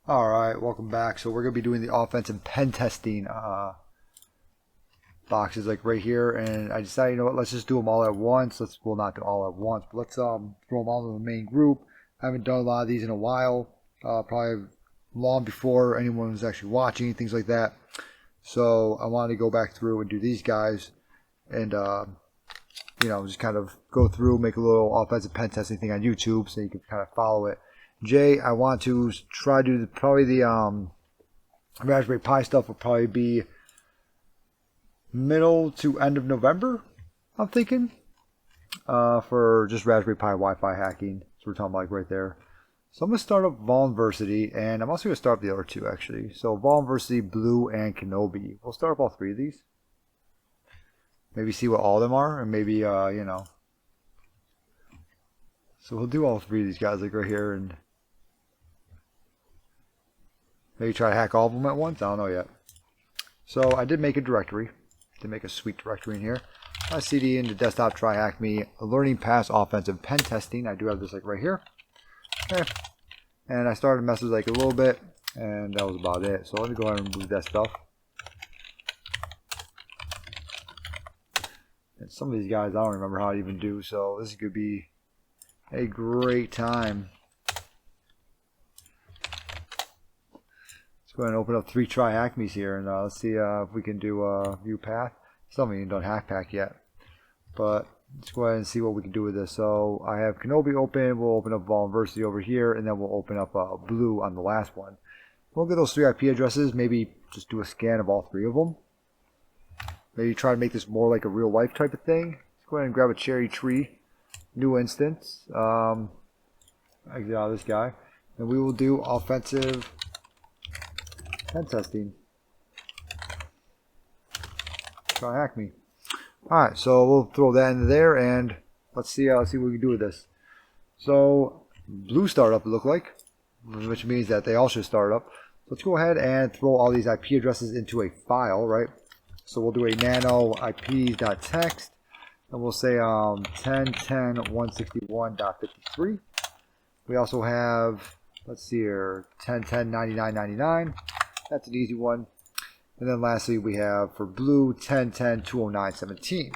Alright, welcome back. So we're going to be doing the offensive pen testing boxes like right here, and I decided, you know what, let's just do them all at once. Well, not do all at once, but let's throw them all in the main group. I haven't done a lot of these in a while, probably long before anyone was actually watching, things like that. So I wanted to go back through and do these guys and you know, just kind of go through, make a little offensive pen testing thing on YouTube so you can kind of follow it. Jay, I want to try to do probably the Raspberry Pi stuff will probably be middle to end of November, I'm thinking, for just Raspberry Pi Wi-Fi hacking. So we're talking about like right there. So I'm going to start up Volversity, and I'm also going to start up the other two actually. So Volversity, Blue, and Kenobi. We'll start up all three of these. Maybe see what all of them are, and maybe, you know. So we'll do all three of these guys like right here, and maybe try to hack all of them at once. I don't know yet. So I did make a directory. Did make a sweet directory in here. I CD into desktop try hack me learning pass offensive pen testing. I do have this like right here. Okay. And I started messing like a little bit, and that was about it. So let me go ahead and remove that stuff. And some of these guys I don't remember how to even do, so this could be a great time. Let's go ahead and open up 3 try hack me's here, and let's see if we can do view path. Still haven't even done hack pack yet, but let's go ahead and see what we can do with this. So I have Kenobi open. We'll open up Volversity over here, and then we'll open up Blue on the last one. We'll get those 3 IP addresses. Maybe just do a scan of all 3 of them. Maybe try to make this more like a real life type of thing. Let's go ahead and grab a cherry tree, new instance. Exit out of this guy, and we will do offensive pen testing. Try hack me. Alright, so we'll throw that in there, and let's see what we can do with this. So Blue startup, it looked like, which means that they all should start up. So let's go ahead and throw all these IP addresses into a file, right? So we'll do a nano ips.txt, and we'll say 10.10.161.53. We also have, let's see here, 10.10.99.99. That's an easy one. And then lastly, we have for Blue 10.10.209.17.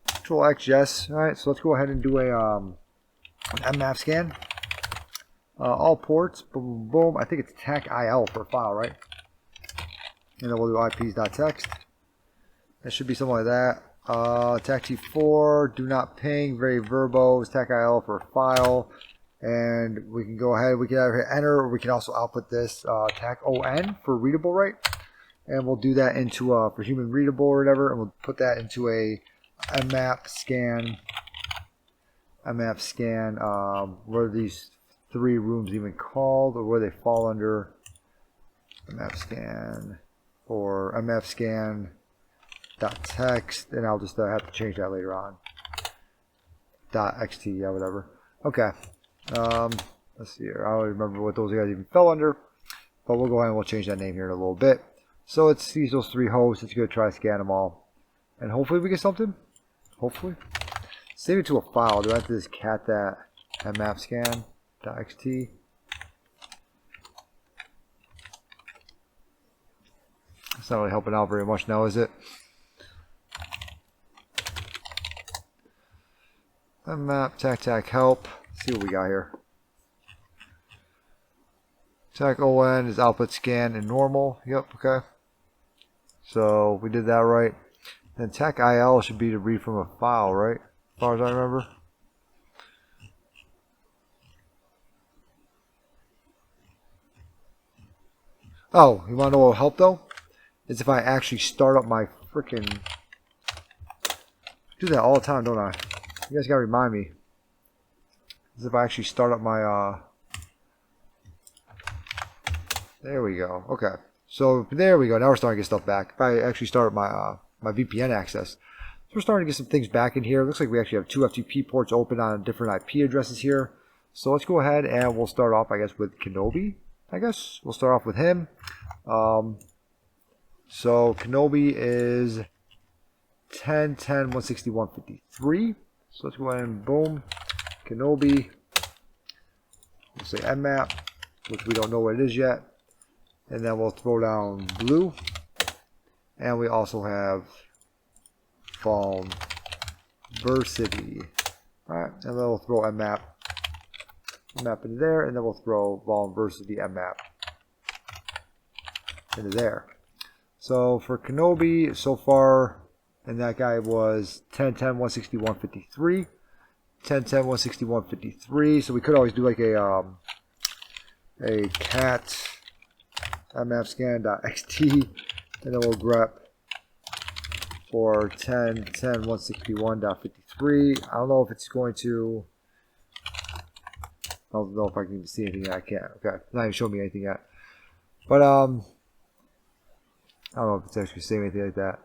Control X, yes. All right, so let's go ahead and do an mmap scan. All ports, boom, boom, boom. I think it's TAC-IL for a file, right? And then we'll do ips.txt. That should be something like that. TAC-T4, do not ping, very verbose, TAC-IL for a file. And we can go ahead, we can either hit enter, or we can also output this TAC-ON for readable, right? And we'll do that into for human readable or whatever, and we'll put that into a mmap scan. What are these 3 rooms even called, or where they fall under? Mmap scan or mmap scan .text, and I'll just have to change that later on. .xt, yeah, whatever. Okay. Let's see here. I don't remember what those guys even fell under, but we'll go ahead and we'll change that name here in a little bit. So let's see those 3 hosts. Let's go try to scan them all, and hopefully we get something. Hopefully, save it to a file. Do I have to just cat that mmap scan.xt? It's not really helping out very much now, is it? Mmap tac help. Let's see what we got here. TAC-ON is output scan and normal. Yep, okay. So we did that right. Then TAC-IL should be to read from a file, right? As far as I remember. Oh, you want to know what will help though? Is if I actually start up my freaking. I do that all the time, don't I? You guys gotta remind me. Is if I actually start up my there we go. Okay. So there we go. Now we're starting to get stuff back. If I actually start my my VPN access. So we're starting to get some things back in here. It looks like we actually have 2 FTP ports open on different IP addresses here. So let's go ahead and we'll start off, I guess, with Kenobi. I guess we'll start off with him. So Kenobi is 10.10.161.53. So let's go ahead and boom. Kenobi. We'll say mmap which we don't know what it is yet. And then we'll throw down blue. And we also have Volversity. Alright, and then we'll throw mmap into there, and then we'll throw Volversity mmap into there. So for Kenobi, so far, and that guy was 1010 160 153. 1010 160 153. So we could always do like a cat mmscan.xt, and then we'll grep for 1010 161.53. I don't know if it's going to. I don't know if I can see anything yet. I can't. Okay, it's not even showing me anything yet. But I don't know if it's actually saying anything like that.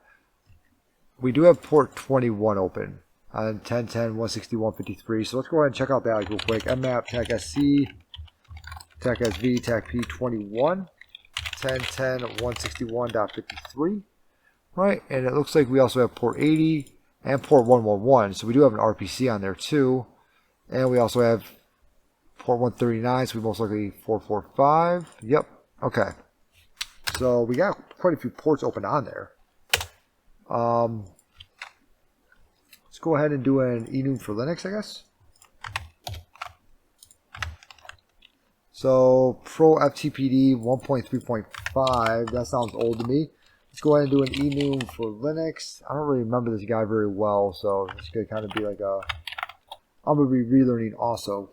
We do have port 21 open on 1010 160 153. So let's go ahead and check out that like real quick. mmap tac sc tac sv tac p21 1010 161.53. Right, and it looks like we also have port 80 and port 111. So we do have an RPC on there too. And we also have port 139, so we most likely 445. Yep. Okay. So we got quite a few ports open on there. Let's go ahead and do an enum for Linux, I guess. So Pro FTPD 1.3.5. That sounds old to me. Let's go ahead and do an enum for Linux. I don't really remember this guy very well, so it's going to kind of be like a. I'm going to be relearning also.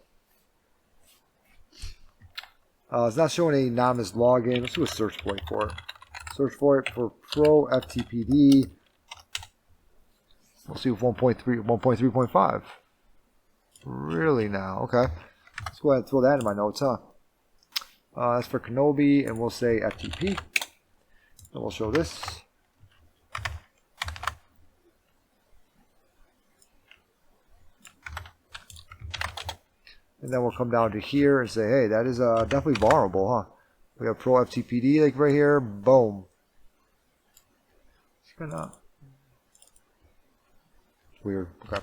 It's not showing any anonymous login. Let's do a search point for it. Search for it for Pro FTPD. We'll see if 1.3.5. Really now? Okay. Let's go ahead and throw that in my notes, huh? That's for Kenobi, and we'll say FTP. And we'll show this. And then we'll come down to here and say, hey, that is definitely vulnerable, huh? We have Pro FTPD like right here. Boom. It's gonna. Weird. Okay.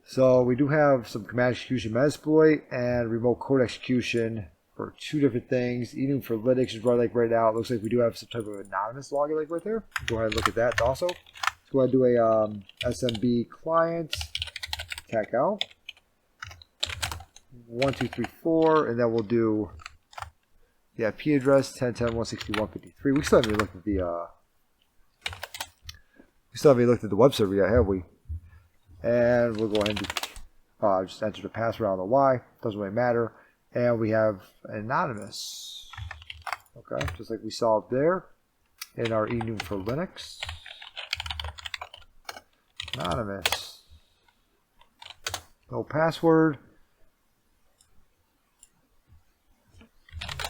So we do have some command execution metasploit and remote code execution for two different things. Enum for Linux is right now. It looks like we do have some type of anonymous login like right there. Go ahead and look at that also. Let's go ahead and do a SMB client tac out 1234, and then we'll do the IP address 1010.161.53. We still haven't even looked at the web server yet, have we? And we'll go ahead and just enter the password. I don't know why. Doesn't really matter. And we have anonymous. Okay, just like we saw up there in our enum for Linux. Anonymous. No password.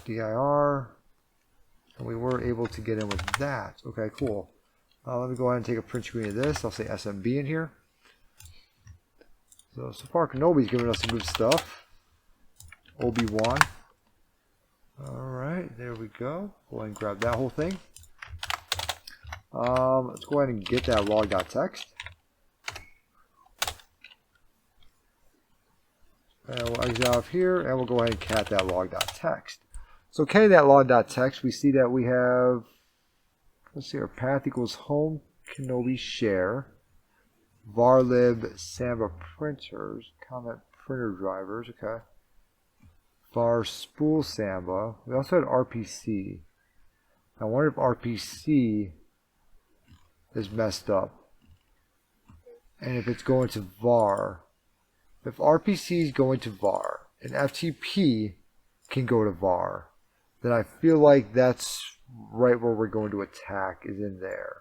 dir. And we were able to get in with that. Okay, cool. Let me go ahead and take a print screen of this. I'll say SMB in here. So far Kenobi's giving us some good stuff. Obi-Wan. Alright, there we go. Go ahead and grab that whole thing. Let's go ahead and get that log.txt. And we'll exit out of here, and we'll go ahead and cat that log.txt. So okay, that log.txt, we see that we have, let's see, our path equals home Kenobi share, varlib samba printers, comment printer drivers, okay. Var spool samba. We also had RPC. I wonder if RPC is messed up. And if it's going to var. If RPC is going to var and FTP can go to var, then I feel like that's right where we're going to attack, is in there.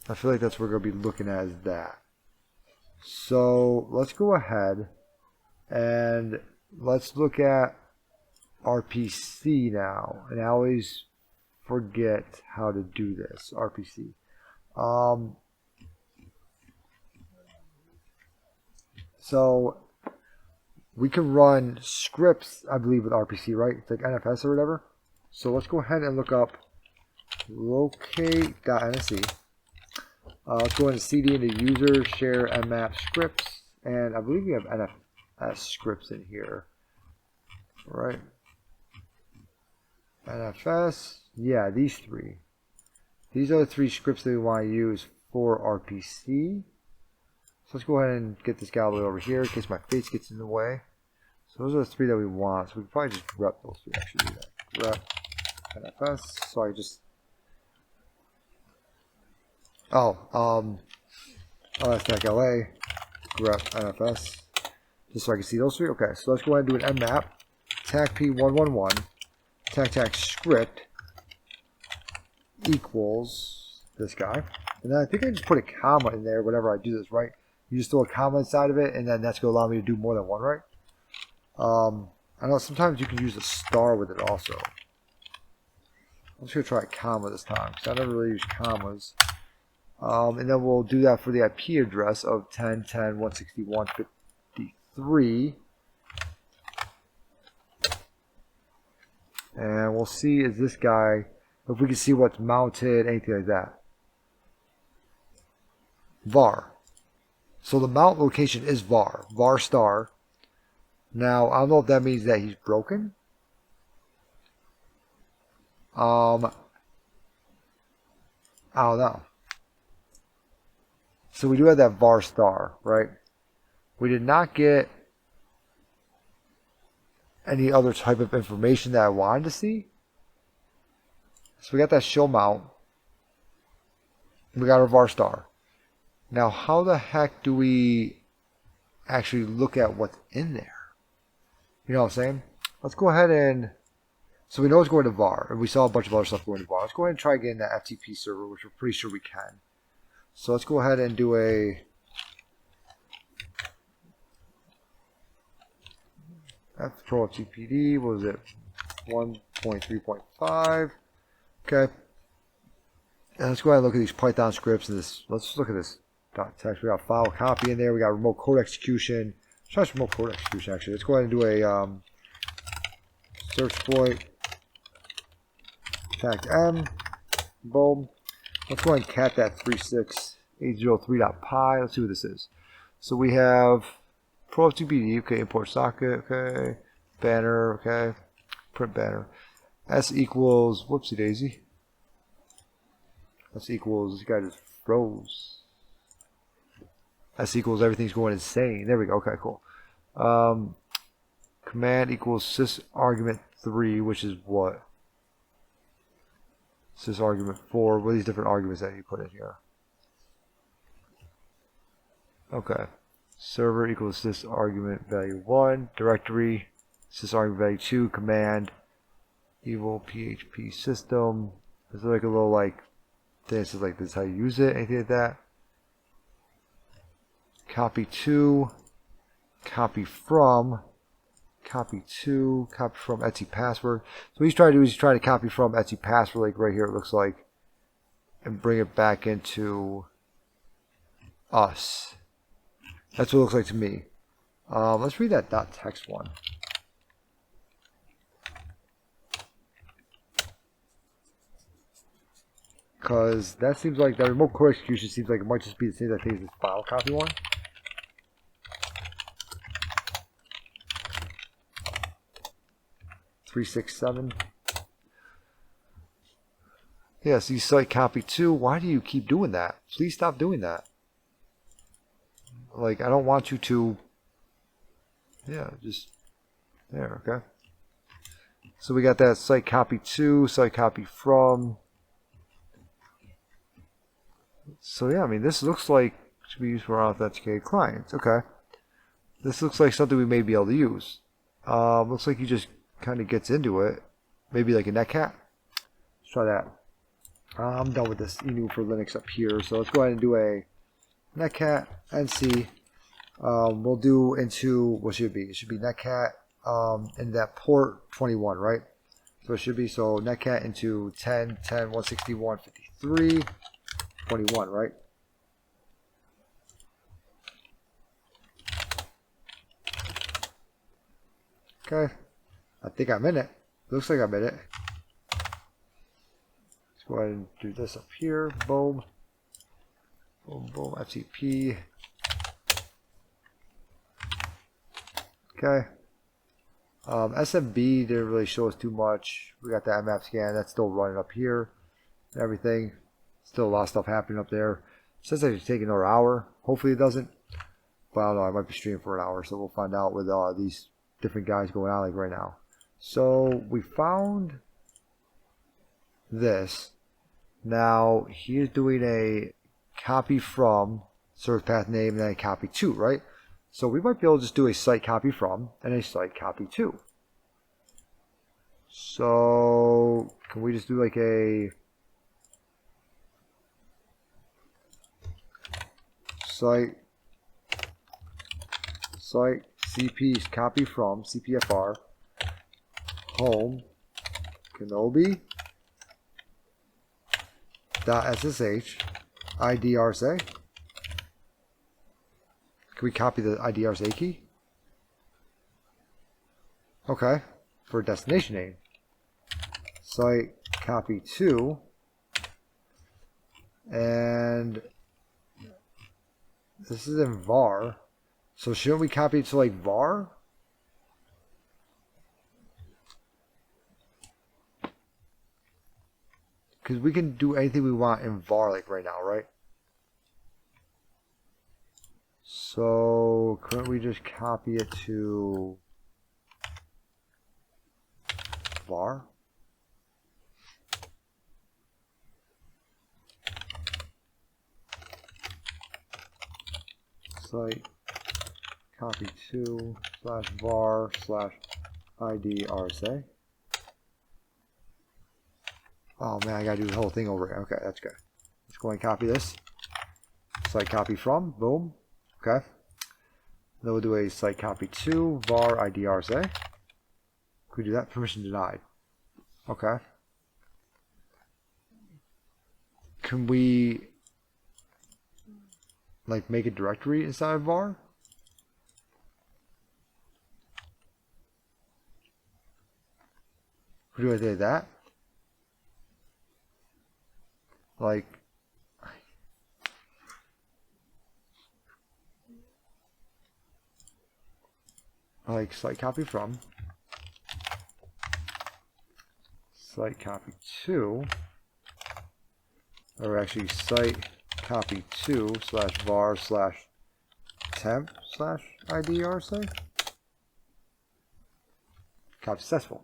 I feel like that's what we're going to be looking at, is that. So let's go ahead and let's look at RPC now. And I always forget how to do this, RPC. So we can run scripts, I believe, with RPC, right? It's like NFS or whatever. So let's go ahead and look up locate.nsc. Let's go into CD into user, share, mmap scripts, and I believe we have NFS scripts in here, right? NFS, yeah, these three. These are the three scripts that we want to use for RPC. So let's go ahead and get this guy all the way over here in case my face gets in the way. So those are the three that we want. So we can probably just rep those three, actually. Do that. Rep NFS. So I just... LS-LA, grep NFS. Just so I can see those three. Okay, so let's go ahead and do an mmap. TAC P111. TAC script equals this guy. And then I think I just put a comma in there whenever I do this, right? You just throw a comma inside of it, and then that's going to allow me to do more than one, right? I know sometimes you can use a star with it also. I'm just going to try a comma this time, because I never really use commas. And then we'll do that for the IP address of 10.10.161.53. And we'll see is this guy, if we can see what's mounted, anything like that. var. So the mount location is var star. Now, I don't know if that means that he's broken. I don't know. So we do have that var star, right? We did not get any other type of information that I wanted to see. So we got that show mount. We got our var star. Now, how the heck do we actually look at what's in there? You know what I'm saying? Let's go ahead and... So we know it's going to var, and we saw a bunch of other stuff going to var. Let's go ahead and try getting that FTP server, which we're pretty sure we can. So let's go ahead and do a... Pro FTPD, what was it? 1.3.5. Okay. And let's go ahead and look at these Python scripts and this. Let's look at this .text. We got file copy in there. We got remote code execution. Let's try some remote code execution actually. Let's go ahead and do a search exploit. TAC-M. Boom. Let's go ahead and cat that 36803.py. Let's see what this is. So we have Pro FTPD. Okay. Import socket. Okay. Banner. Okay. Print banner. S equals, whoopsie daisy. S equals, this guy just froze. S equals, everything's going insane. There we go. Okay, cool. Command equals sys argument 3, which is what? Sys argument 4. What are these different arguments that you put in here? Okay. Server equals sys argument value 1. Directory, sys argument value 2. Command, evil PHP system. There's like a little like this is like this is how you use it, anything like that. Copy to, copy from, copy to, copy from Etsy password. So what he's trying to do is he's trying to copy from Etsy password, like right here it looks like, and bring it back into us. That's what it looks like to me. Let's read that .text one. Because that seems like that remote code execution seems like it might just be the same as this file copy one. .367. Yeah, see site copy 2. Why do you keep doing that? Please stop doing that. Like, I don't want you to... Yeah, just... There, okay. So we got that site copy 2, site copy from... So yeah, I mean, this looks like it should be used for authenticated clients. Okay. This looks like something we may be able to use. Looks like he just kind of gets into it. Maybe like a netcat. Let's try that. I'm done with this Enu for Linux up here. So let's go ahead and do a netcat nc. We'll do into, what should it be? It should be netcat in that port 21, right? So it should be, so netcat into 10.10.161.53. 21, right? Okay. I think I'm in it. Looks like I'm in it. Let's go ahead and do this up here. Boom. Boom, boom, FTP. Okay. SMB didn't really show us too much. We got the mmap scan. That's still running up here. And everything. Still a lot of stuff happening up there. It says it's taking another hour. Hopefully it doesn't. But I don't know. I might be streaming for an hour. So we'll find out with these different guys going on like right now. So we found this. Now he's doing a copy from service path name and then a copy to, right? So we might be able to just do a site copy from and a site copy to. So can we just do like a site CP copy from CPFR home Kenobi .ssh IDRSA. Can we copy the IDRSA key? Okay, for destination name. Site copy to, and this is in var. So shouldn't we copy it to like var? Because we can do anything we want in var like right now, right? So couldn't we just copy it to var? Site copy to /var /IDRSA. Oh man, I gotta do the whole thing over again. Okay, that's good. Let's go and copy this. Site copy from, boom. Okay. Then we'll do a site copy to var IDRSA. Could we do that? Permission denied. Okay. Can we like make a directory inside of var? Could we do that? Like site copy from, site copy to, or actually site copy to /var /temp /IDRSA. Copy successful.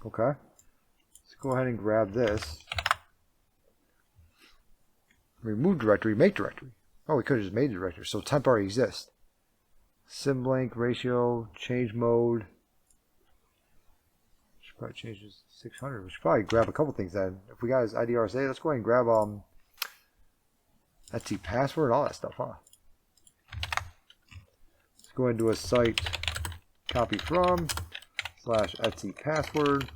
Okay. Let's go ahead and grab this. Remove directory, make directory. Oh, we could have just made a directory. So temp already exists. Symlink ratio, change mode. Should probably change this to 600. We should probably grab a couple things then. If we got his IDRSA, let's go ahead and grab Etsy password, all that stuff, huh? Let's go ahead and do a site copy from /Etsy password.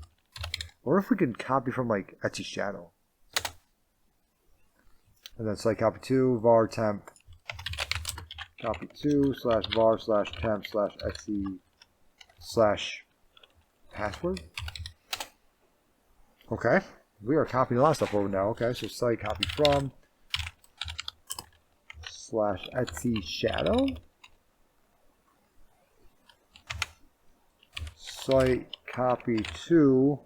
Or if we could copy from like Etsy shadow. And then site copy to var temp copy to /var /temp /Etsy /password. Okay, we are copying a lot of stuff over now. Okay, so site copy from /Etsy shadow. Site copy to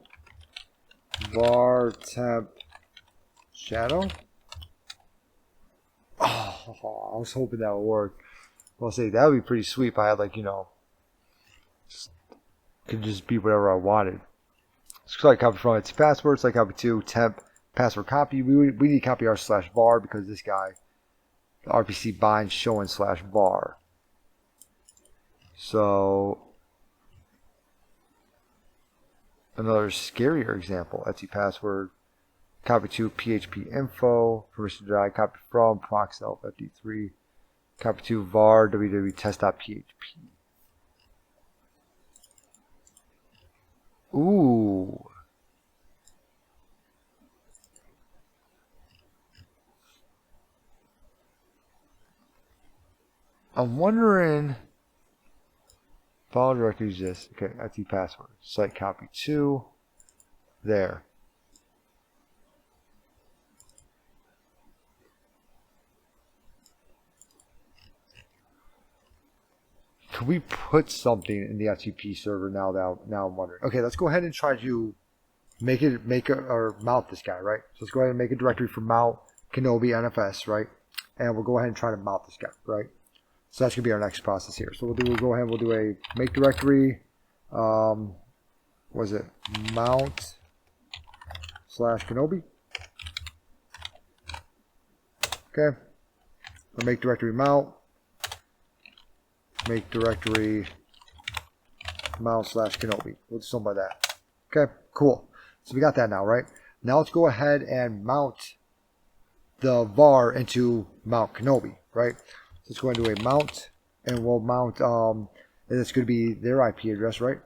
var temp shadow. Oh, I was hoping that would work. I'll say that would be pretty sweet if I had like, you know, could just be whatever I wanted. So I copy from its password, so I copy to temp password copy. We need to copy our /var because this guy, the RPC bind showing /var. So another scarier example, Etsy password. Copy to PHP info, permission to copy from proc self fd3, copy to var www.test.php. Ooh. I'm wondering, file directory exists. Okay, Etsy password, site copy to, there. could we put something in the FTP server now I'm wondering. Okay, let's go ahead and try to or mount this guy, right? So let's go ahead and make a directory for mount Kenobi NFS, right? And we'll go ahead and try to mount this guy, right? So that's gonna be our next process here. So we'll go ahead and we'll do a make directory, was it mount /Kenobi? Okay. We'll make directory mount. Make directory mount /Kenobi. We'll do something like that. Okay, cool. So we got that now, right? Now let's go ahead and mount the var into mount Kenobi, right? So let's go ahead and do a mount, and we'll mount, and it's going to be their IP address, right?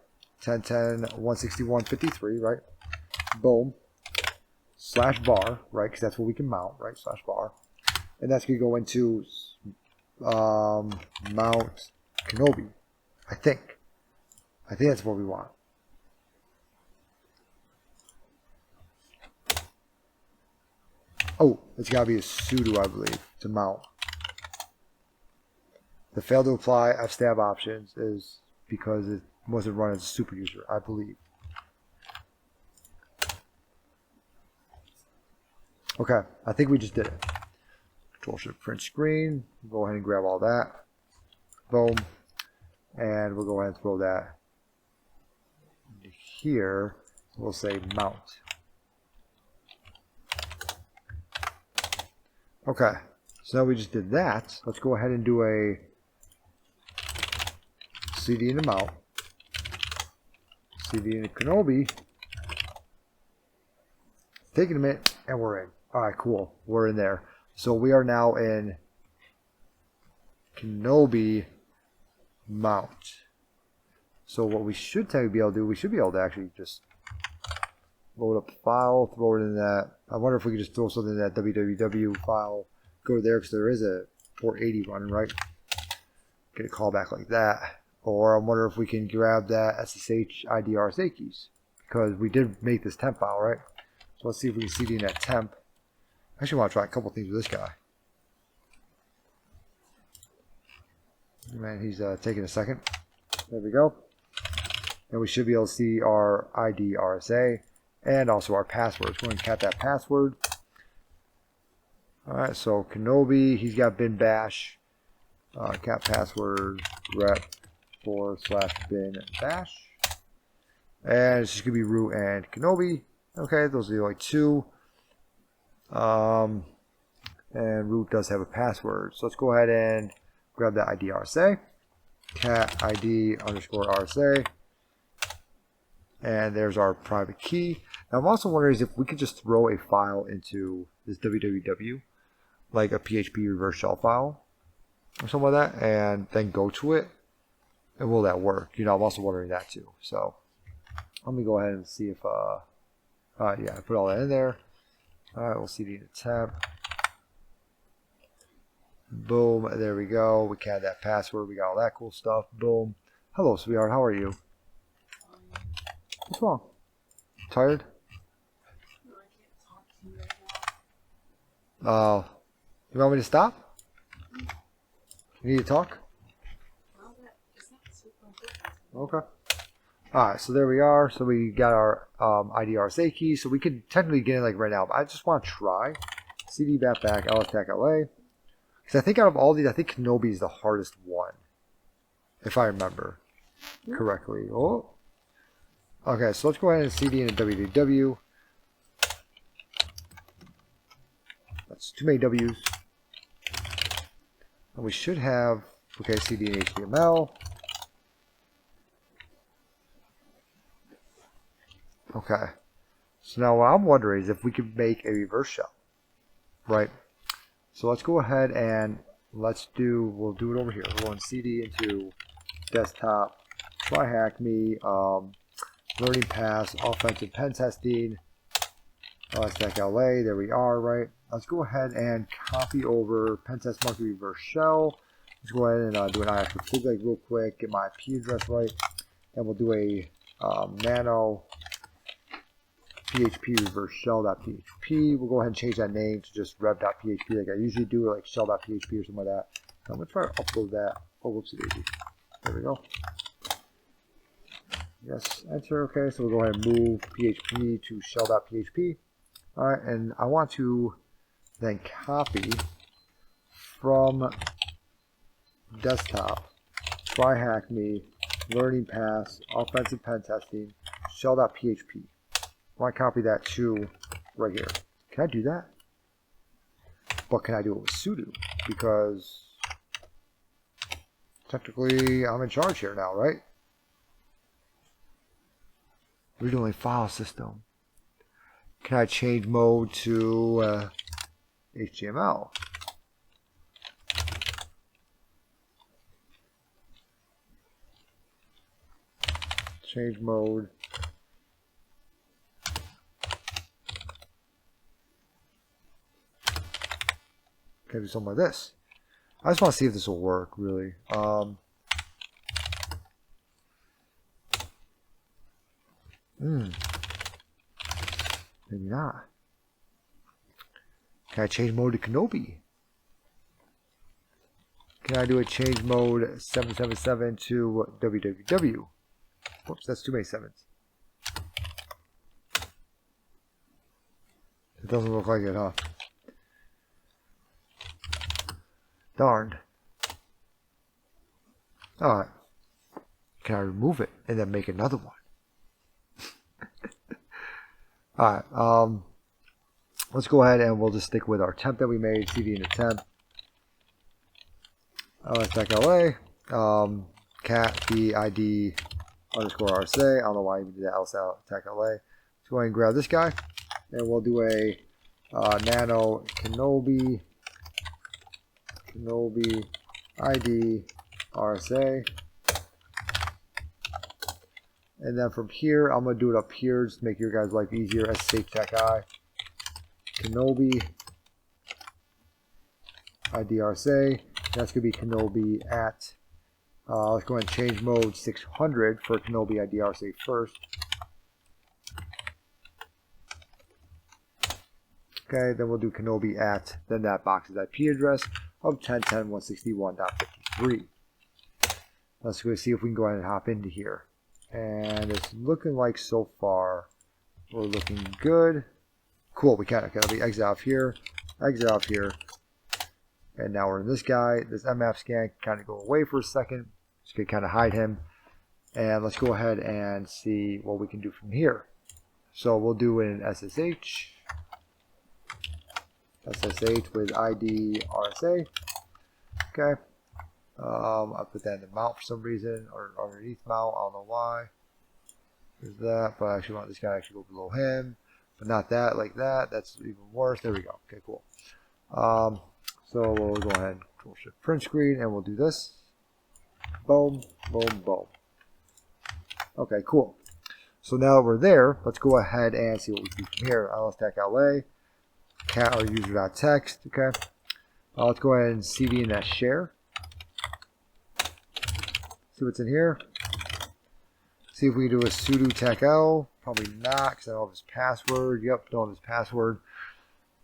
10.10.161.53, right? Boom. /var, right? Because that's what we can mount, right? /var. And that's going to go into mount Kenobi, I think. I think that's what we want. Oh, it's got to be a sudo, I believe, to mount. The fail to apply fstab options is because it wasn't run as a super user, I believe. Okay, I think we just did it. Control-Shift print screen. Go ahead and grab all that. Boom. And we'll go ahead and throw that here. We'll say mount. Okay, so now we just did that. Let's go ahead and do a cd into mount, cd into Kenobi. Taking a minute, and we're in. All right, cool. We're in there. So we are now in Kenobi mount. So what we should technically be able to do, we should be able to actually just load up the file, throw it in that. I wonder if we could just throw something in that www file, go there, because there is a port 80 running, right? Get a callback like that. Or I wonder if we can grab that SSH ID RSA keys, because we did make this temp file, right? So let's see if we can cd in that temp. I actually want to try a couple things with this guy. Man, he's taking a second. There we go. And we should be able to see our ID RSA and also our password. So we're going to cat that password. Alright, so Kenobi, he's got bin bash. Cat password rep /bin bash. And it's just going to be root and Kenobi. Okay, those are the only two. And root does have a password. So let's go ahead and grab that ID RSA. Cat ID _RSA. And there's our private key. Now I'm also wondering if we could just throw a file into this www, like a PHP reverse shell file or something like that, and then go to it. And will that work? You know, I'm also wondering that too. So let me go ahead and see if, yeah, I put all that in there. All right, we'll cd the temp. Boom, there we go. We can add that password. We got all that cool stuff. Boom. Hello, sweetheart. How are you? What's wrong? Tired? No, I can't talk to you right now. You want me to stop? You need to talk? Well, it's not super important. Okay. Alright, so there we are. So we got our ID RSA key. So we could technically get in like right now. But I just want to try. CD back ls-tech LA. Because I think out of all these, I think Kenobi is the hardest one. If I remember correctly. Oh. Okay, so let's go ahead and cd into www. That's too many W's. And we should have, okay, cd in HTML. Okay. So now what I'm wondering is if we could make a reverse shell. Right? So let's go ahead and we'll do it over here. We're going cd into desktop, try hack me, learning pass, offensive pen testing, stack LA, there we are, right? Let's go ahead and copy over pentest monkey reverse shell. Let's go ahead and do an ifrfig real quick, get my IP address right, and we'll do a nano php reverse shell.php. We'll go ahead and change that name to just rev.php like I usually do, or like shell.php or something like that. I'm going to try to upload that. Oh, whoopsie daisy. There we go. Yes, enter. Okay, so we'll go ahead and move PHP to shell.php. Alright, and I want to then copy from desktop, try hack me, learning pass, offensive pen testing, shell.php. I want to copy that to right here. Can I do that? But can I do it with sudo? Because technically I'm in charge here now, right? Read-only file system. Can I change mode to HTML? Change mode. Can I do something like this? I just want to see if this will work, really. Maybe not. Can I change mode to Kenobi? Can I do a change mode 777 to www? Whoops, that's too many sevens. It doesn't look like it, huh? Darned. Alright. Can I remove it and then make another one? Alright, let's go ahead and we'll just stick with our temp that we made, cd into temp. ls-la, cat id underscore rsa. I don't know why I even did that ls-la. Let's go ahead and grab this guy, and we'll do a nano Kenobi id rsa. And then from here, I'm going to do it up here just to make your guys' life easier. SSH-i Kenobi IDRSA. That's going to be Kenobi at, let's go ahead and change mode 600 for Kenobi IDRSA first. Okay, then we'll do Kenobi at, then that box's IP address of 10.10.161.53. Let's go see if we can go ahead and hop into here. And it's looking like so far we're looking good. Cool, we kind of gotta be exit out of here, and now we're in this guy. This mmap scan can kind of go away for a second. Just gonna kind of hide him, and let's go ahead and see what we can do from here. So we'll do an SSH with ID RSA. Okay. I put that in the mount for some reason, or underneath mount. I don't know why. There's that, but I actually want this guy to actually go below him, but not that, like that. That's even worse. There we go. Okay, cool. So we'll go ahead and Control-Shift print screen, and we'll do this. Boom, boom, boom. Okay, cool. So now that we're there, let's go ahead and see what we can do from here. ls-la cat or user.text. Okay. Let's go ahead and cd in that share. See what's in here. See if we can do a sudo tech-l. Probably not, because I don't have his password. Yep, don't have his password.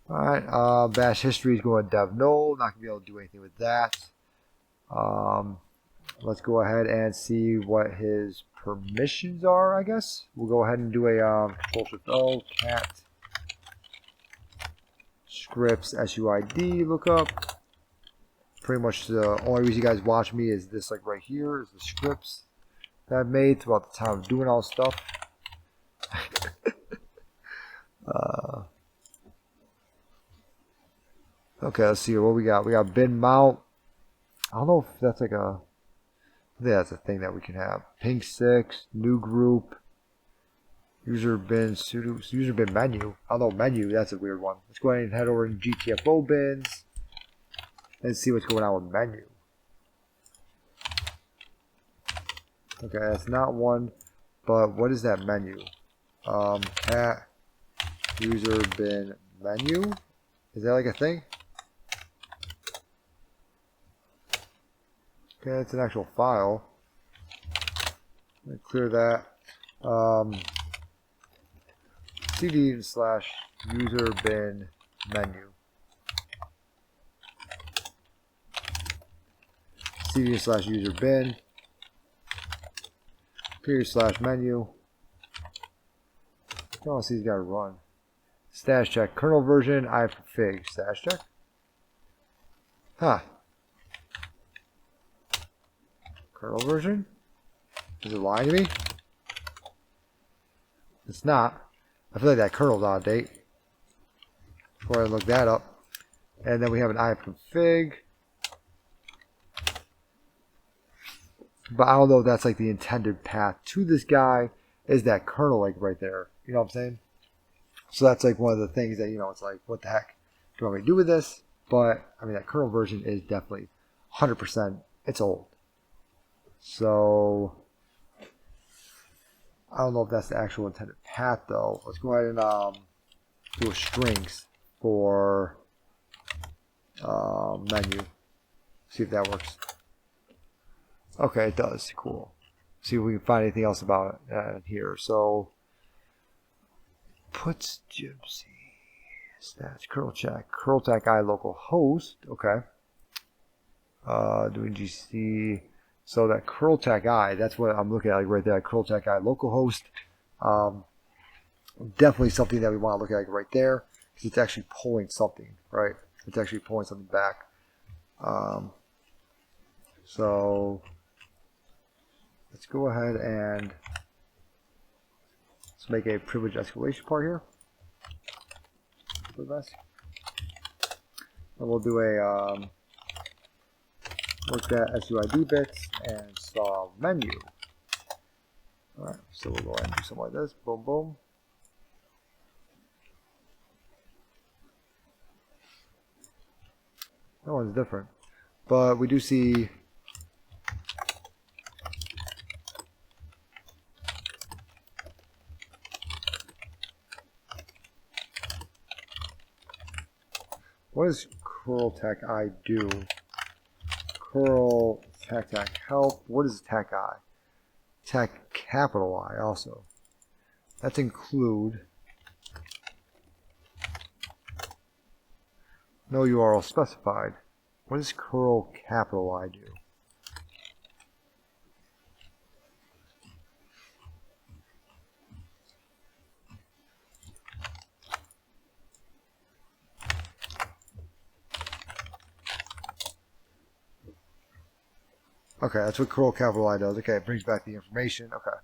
Alright, bash history is going dev null. Not going to be able to do anything with that. Let's go ahead and see what his permissions are, I guess. We'll go ahead and do a Control-Shift-O, cat scripts SUID lookup. Pretty much the only reason you guys watch me is this, like right here, is the scripts that I've made throughout the time of doing all this stuff. Okay, let's see what we got. We got bin mount. I don't know if that's like a, yeah, that's a thing that we can have. Ping 6, new group, user bin sudo, user bin menu. I don't know, menu, that's a weird one. Let's go ahead and head over to GTFO bins and see what's going on with menu. Okay, that's not one, but what is that menu? Cat user bin menu. Is that like a thing? Okay, it's an actual file. Let me clear that. cd/user bin menu. cd/user bin. /menu. Oh, see, he's got to run. Status check. Kernel version, ifig. Status check. Huh. Kernel version? Is it lying to me? It's not. I feel like that kernel's out of date. Before I look that up. And then we have an ifig. But I don't know if that's like the intended path to this guy. Is that kernel like right there? You know what I'm saying? So that's like one of the things that, you know, it's like, what the heck do I want me to do with this? But, I mean, that kernel version is definitely 100%, it's old. So, I don't know if that's the actual intended path, though. Let's go ahead and do a strings for menu. See if that works. Okay, it does. Cool. See if we can find anything else about it here. So, puts gypsy stats kernel check I local host. Okay. Doing GC. So that curl-tac I, that's what I'm looking at, like right there. Curl-tac I localhost. Definitely something that we want to look at, like right there, because it's actually pulling something, right? It's actually pulling something back. So let's go ahead and let's make a privilege escalation part here. For the best. And we'll do a work that SUID bits and saw menu. Alright, so we'll go ahead and do something like this. Boom, boom. That one's different. But we do see what does curl-tac I do? Curl tac help. What is tac I? Tac capital I also. That's include. No URL specified. What does curl capital I do? Okay, that's what curl capital I does. Okay, it brings back the information. Okay.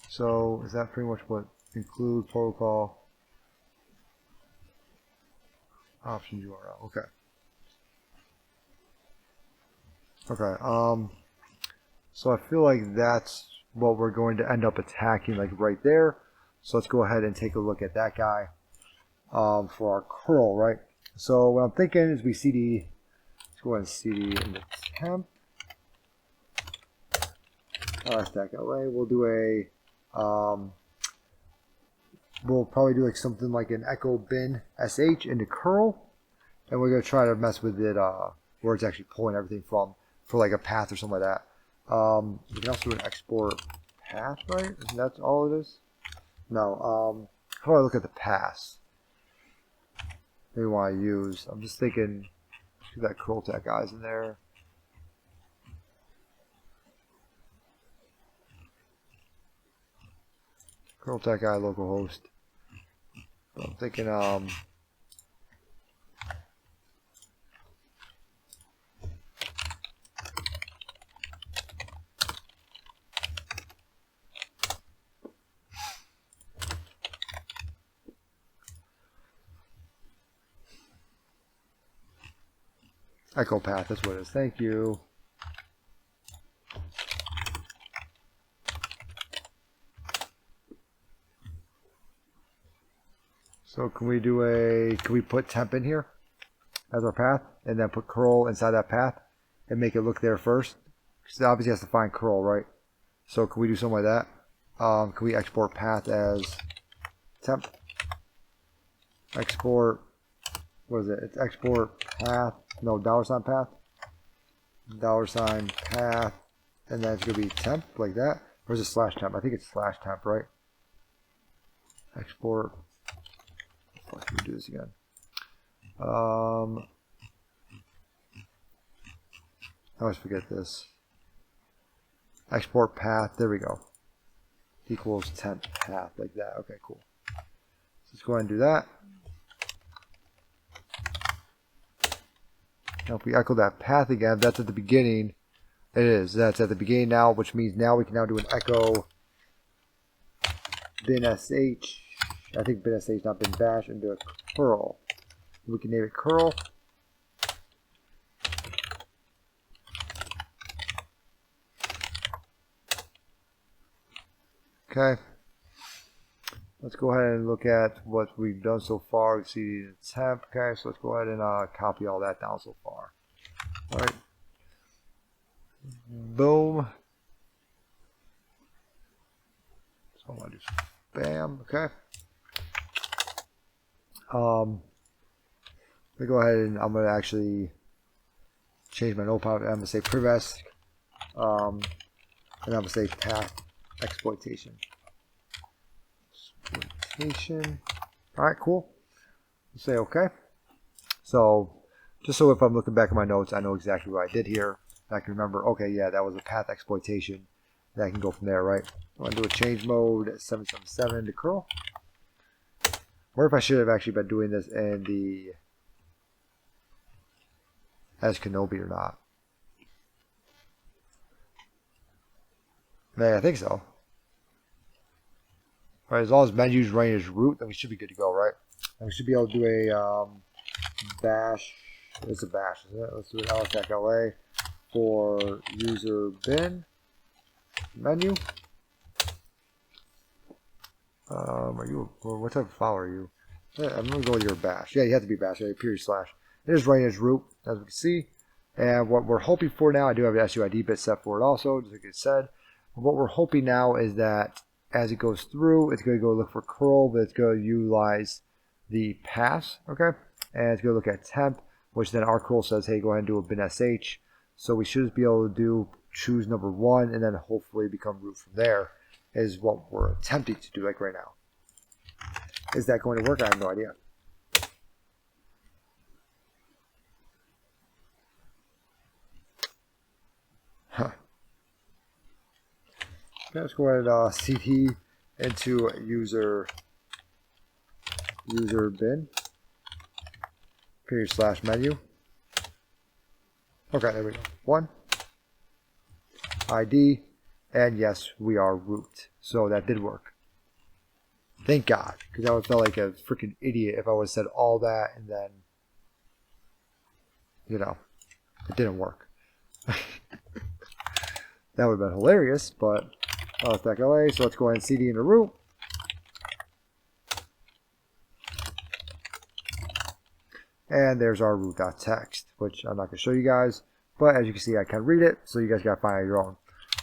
So, is that pretty much what include protocol options URL? Okay. Okay, so I feel like that's what we're going to end up attacking, like right there. So let's go ahead and take a look at that guy for our curl, right? So what I'm thinking is we CD, let's go ahead and CD in the temp. Stack LA. We'll do a, we'll probably do like something like an echo bin sh into curl, and we're gonna try to mess with it where it's actually pulling everything from for like a path or something like that. We can also do an export path, right? Isn't that all it is? No. How do I look at the paths we want to use? I'm just thinking, that curl-tac guy's in there. Curl-tac guy localhost. I'm thinking echo path, that's what it is. Thank you. So can we put temp in here as our path and then put curl inside that path and make it look there first? Because it obviously has to find curl, right? So can we do something like that? Can we export path as temp? Export, what is it? It's export path, no, $ path. $ path, and then it's going to be temp like that. Or is it slash temp? I think it's slash temp, right? Export. Let me do this again. I always forget this. export path. There we go. Equals temp path like that. Okay, cool. Let's go ahead and do that. Now if we echo that path again, that's at the beginning. It is. That's at the beginning now, which means now we can now do an echo bin sh. I think bin sh, not bin bash, and do a curl. We can name it curl. Okay. Let's go ahead and look at what we've done so far. We see the temp. Okay, so let's go ahead and copy all that down so far. All right. Boom. So I'm gonna do bam. Okay. Let me go ahead and I'm gonna actually change my notepad. I'm gonna say privesc, and I'm gonna say path exploitation. All right, cool. Say okay. So just so if I'm looking back at my notes, I know exactly what I did here. I can remember, okay, yeah, that was a path exploitation. And I can go from there, right? I'm going to do a change mode 777 to curl. What if I should have actually been doing this in the as Kenobi or not? Man, I think so. Right, as long as menus running as root, then we should be good to go, right? And we should be able to do a bash. It's a bash, isn't it? Let's do an ls-la for user bin menu. Are you? What type of file are you? Yeah, I'm gonna go with your bash. Yeah, you have to be bash. Yeah, period slash. It is running as root, as we can see. And what we're hoping for now, I do have an SUID bit set for it also, just like it said. What we're hoping now is that as it goes through, it's going to go look for curl, but it's going to utilize the pass, okay? And it's going to look at temp, which then our curl says, hey, go ahead and do a bin sh. So we should be able to choose number 1 and then hopefully become root from there is what we're attempting to do like right now. Is that going to work? I have no idea. Huh. Okay, let's go ahead and cd into user bin period slash menu. Okay, there we go. 1 ID, and yes, we are root. So that did work. Thank God, because I would have felt like a freaking idiot if I would have said all that and then, you know, it didn't work. That would have been hilarious, but ls-la, so let's go ahead and cd into root. And there's our root.txt, which I'm not going to show you guys, but as you can see, I can read it, so you guys got to find out your own.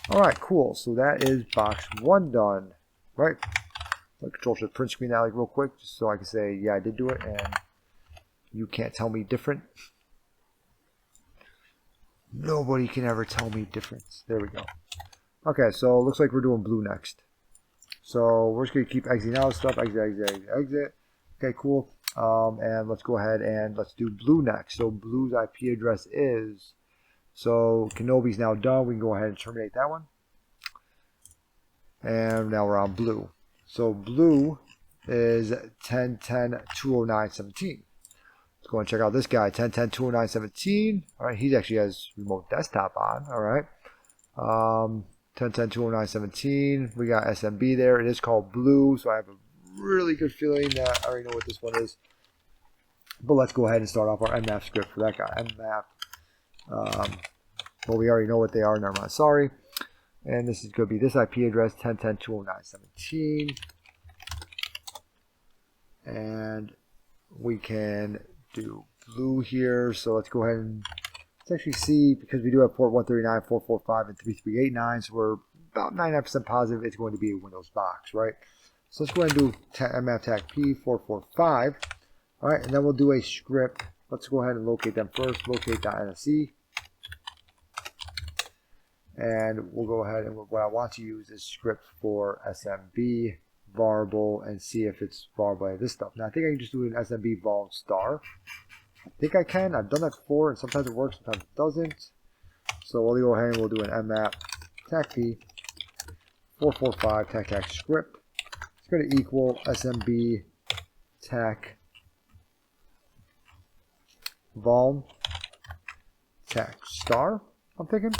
All right, cool. So that is box 1 done, right? So Control Shift print screen that like real quick, just so I can say, yeah, I did do it, and you can't tell me different. Nobody can ever tell me difference. There we go. Okay, so it looks like we're doing blue next. So we're just going to keep exiting out stuff. Exit. Okay, cool. And let's go ahead and let's do blue next. So blue's IP address is, so Kenobi's now done. We can go ahead and terminate that one. And now we're on blue. So blue is 10.10.209.17. Let's go and check out this guy, 10.10.209.17. All right, he actually has remote desktop on. All right. 10.10.209.17. We got SMB there. It is called blue, so I have a really good feeling that I already know what this one is. But let's go ahead and start off our mmap script for that guy. Mmap. Well, we already know what they are. Never mind. Sorry. And this is going to be this IP address, 10.10.209.17. And we can do blue here. So let's go ahead and let's actually see, because we do have port 139, 445, and 3389. So we're about 99% positive it's going to be a Windows box, right? So let's go ahead and do mmap tag P445. All right, and then we'll do a script. Let's go ahead and locate them first. Locate.nsc. And we'll go ahead and what I want to use is script for SMB variable and see if it's variable by this stuff. Now I think I can just do an SMB vol star. I think I can. I've done that before, and sometimes it works, sometimes it doesn't. So we'll go ahead and we'll do an mmap tac p 445 tac tac script. It's going to equal smb tac vol tac star, I'm thinking.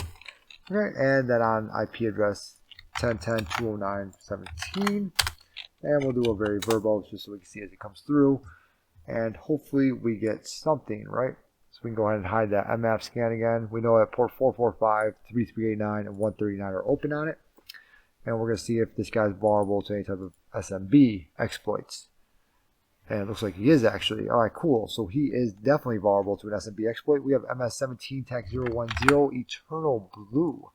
Okay, and then on IP address 10.10.209.17, and we'll do a very verbose just so we can see as it comes through, and hopefully we get something, right? So we can go ahead and hide that mmap scan again. We know that port 445, 3389, and 139 are open on it, and we're going to see if this guy's vulnerable to any type of SMB exploits. And it looks like he is actually. All right, cool. So he is definitely vulnerable to an SMB exploit. We have MS17 TAC 010 Eternal Blue,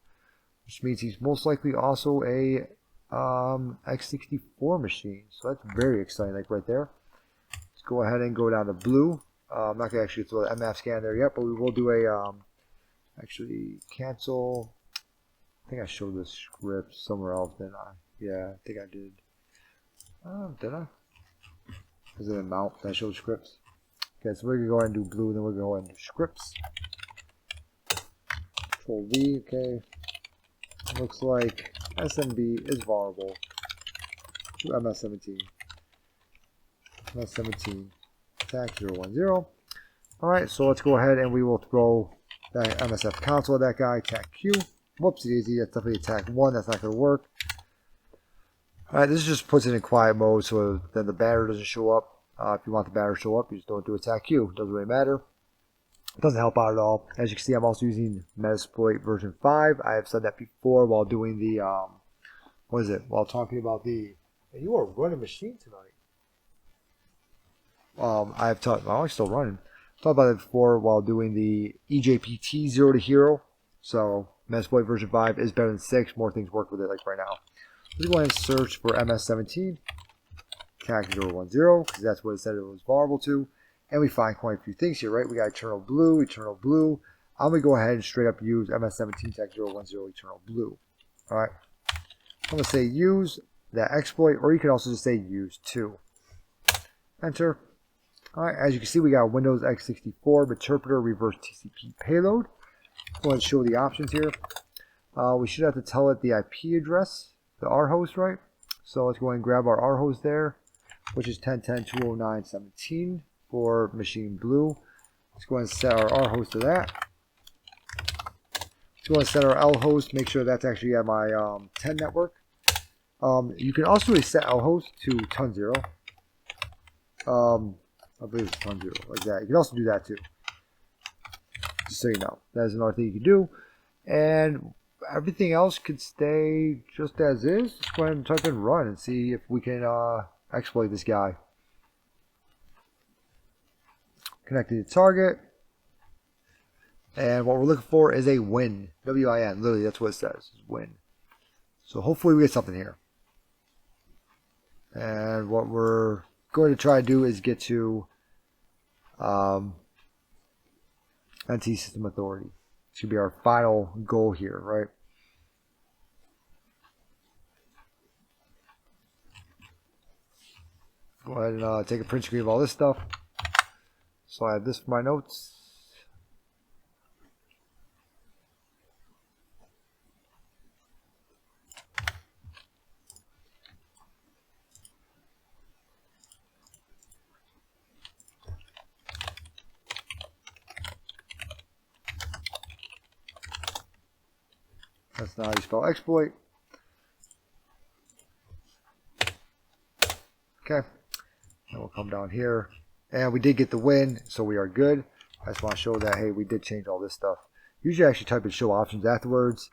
which means he's most likely also a x64 machine. So that's very exciting, like right there. Let's go ahead and go down to blue. I'm not going to actually throw the MF scan there yet, but we will do a actually cancel. I think I showed this script somewhere else, didn't I? Yeah, I think I did. Did I? Is it a mount that shows scripts? Okay, so we're going to go ahead and do blue, and then we're going to go ahead and do scripts. Control V, okay. Looks like SMB is vulnerable to MS17. MS17, TAC 010. Alright, so let's go ahead and we will throw that MSF console at that guy, TAC Q. Whoopsie daisy, that's definitely a TAC 1, that's not going to work. Alright, this just puts it in quiet mode so then the banner doesn't show up. If you want the banner to show up, you just don't do attack Q. Doesn't really matter. It doesn't help out at all. As you can see, I'm also using Metasploit version 5. I have said that before while doing the, what is it? While talking about the, you are running machine tonight. I have talked, well, I'm still running. Talked about it before while doing the EJPT 0 to hero. So Metasploit version 5 is better than 6. More things work with it like right now. Let's go ahead and search for MS17, TAC 010, because that's what it said it was vulnerable to. And we find quite a few things here, right? We got Eternal Blue, Eternal Blue. I'm going to go ahead and straight up use MS17, TAC 010, Eternal Blue. Alright. I'm going to say use that exploit, or you can also just say use to. Enter. Alright, as you can see, we got Windows x64 interpreter reverse TCP payload. Go ahead and show the options here. We should have to tell it the IP address, the R host, right? So let's go ahead and grab our R host there, which is 10.10.209.17 for machine blue. Let's go ahead and set our R host to that. Let's go ahead and set our L host, make sure that's actually at my 10 network. You can also set L host to ton 0. I believe it's ton 0, like that. You can also do that too. Just so you know, that is another thing you can do. And everything else could stay just as is. Let's go ahead and type in run and see if we can exploit this guy. Connected to target. And what we're looking for is a win. W-I-N. Literally, that's what it says. Win. So hopefully we get something here. And what we're going to try to do is get to NT System Authority. Should be our final goal here, right? Go ahead and take a print screen of all this stuff. So I have this for my notes. That's not how you spell exploit. Okay. And we'll come down here. And we did get the win, so we are good. I just want to show that, hey, we did change all this stuff. Usually I actually type in show options afterwards,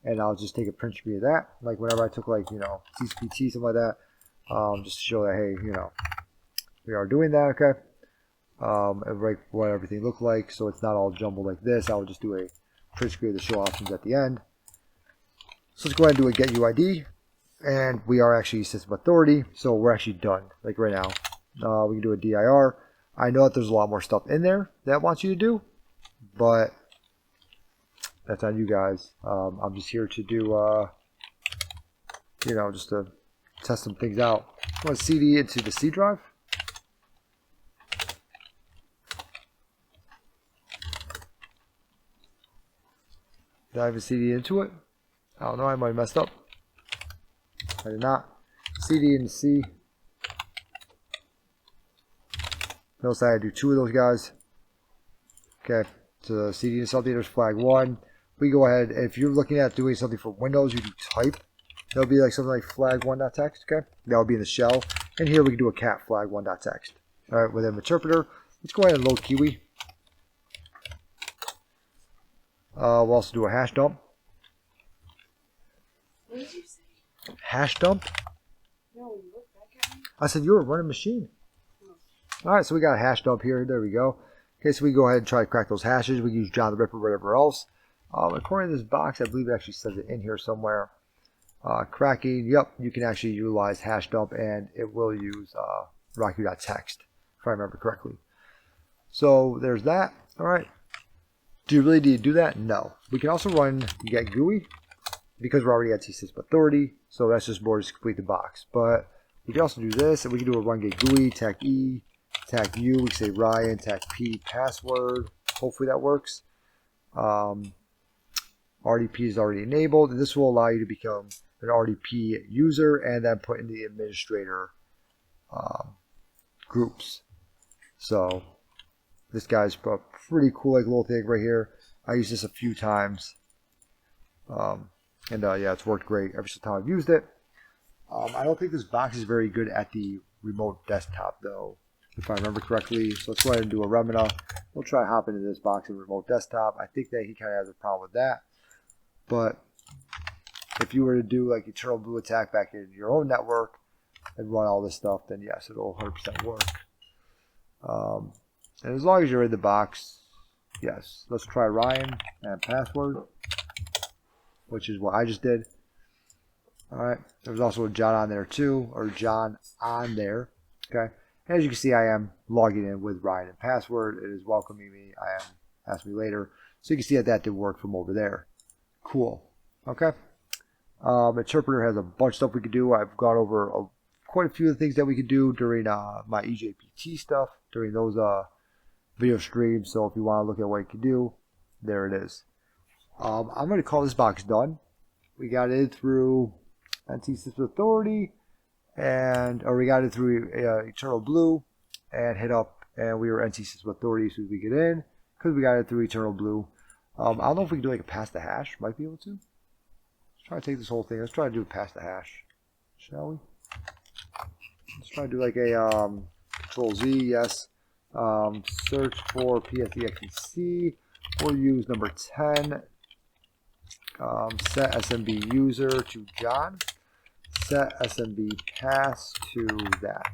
and I'll just take a print screen of that. Like whenever I took like, TCPT, something like that, just to show that, hey, we are doing that, okay? And right what everything looked like, so it's not all jumbled like this. I would just do a print screen of the show options at the end. So let's go ahead and do a get UID, and we are actually system authority, so we're actually done, like right now. We can do a DIR. I know that there's a lot more stuff in there that wants you to do, but that's on you guys. I'm just here to do, just to test some things out. I want to CD into the C drive. Dive a CD into it. I don't know, I might have messed up. I did not. CD and C. Notice I had to do 2 of those guys. Okay, so CD and something, there's flag 1. We go ahead, if you're looking at doing something for Windows, you do type. That'll be like something like flag1.txt, okay? That'll be in the shell. And here we can do a cat flag1.txt. Alright, with an interpreter, let's go ahead and load Kiwi. We'll also do a hash dump. What did you say? Hash dump? No, you look back at me. I said you were running machine. Alright, so we got a hash dump here. There we go. Okay, so we go ahead and try to crack those hashes. We can use John the Ripper, whatever else. According to this box, I believe it actually says it in here somewhere. Cracking, yep, you can actually utilize hash dump, and it will use rocky.txt, if I remember correctly. So there's that. Alright. Do you really need to do that? No. We can also run get GUI, because we're already at T-System Authority, so that's just more to complete the box. But we can also do this, and we can do a run get GUI, tac E, tac U, we can say Ryan, tac P, password. Hopefully that works. RDP is already enabled, and this will allow you to become an RDP user and then put in the administrator groups. So this guy's a pretty cool like little thing right here. I used this a few times, and yeah, it's worked great every single time I've used it. I don't think this box is very good at the remote desktop though, if I remember correctly. So let's go ahead and do a Remina. We'll try hop into this box in remote desktop. I think that he kind of has a problem with that. But if you were to do like Eternal Blue attack back in your own network and run all this stuff, then yes, it'll 100% work. And as long as you're in the box, yes. Let's try Ryan and password, which is what I just did. Alright, there's also a John on there too, or John on there. Okay, and as you can see, I am logging in with Ryan and password. It is welcoming me. I am ask me later. So you can see that that did work from over there. Cool. Okay. Interpreter has a bunch of stuff we could do. I've gone over quite a few of the things that we could do during my EJPT stuff, during those video streams. So if you want to look at what you can do, there it is. I'm going to call this box done. We got it through NT System Authority, or we got it through Eternal Blue, and hit up, and we were NT System Authority as soon as we get in, because we got it through Eternal Blue. I don't know if we can do like a pass the hash. Might be able to. Let's try to take this whole thing. Let's try to do a pass the hash, shall we? Let's try to do like a Control Z, yes. Search for PSEXEC. We'll use number 10. Set SMB user to John. Set SMB pass to that.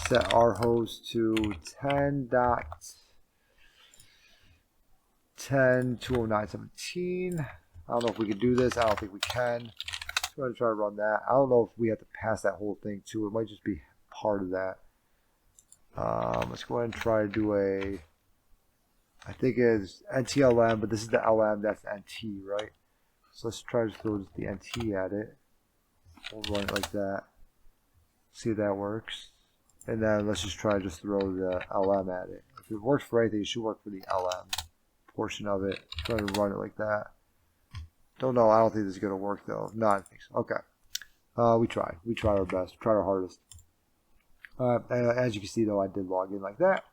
Set our host to 10.10.209.17. I don't know if we can do this. I don't think we can. Let's go ahead and try to run that. I don't know if we have to pass that whole thing too. It might just be part of that. Let's go ahead and try to do a, I think it's NTLM, but this is the LM, that's NT, right? So let's try to throw the NT at it. We'll run it like that. See if that works. And then let's just try to just throw the LM at it. If it works for anything, it should work for the LM portion of it. Try to run it like that. Don't know. I don't think this is going to work though. No, I don't think so. Okay. We tried. We tried our best. Tried our hardest. As you can see though, I did log in like that.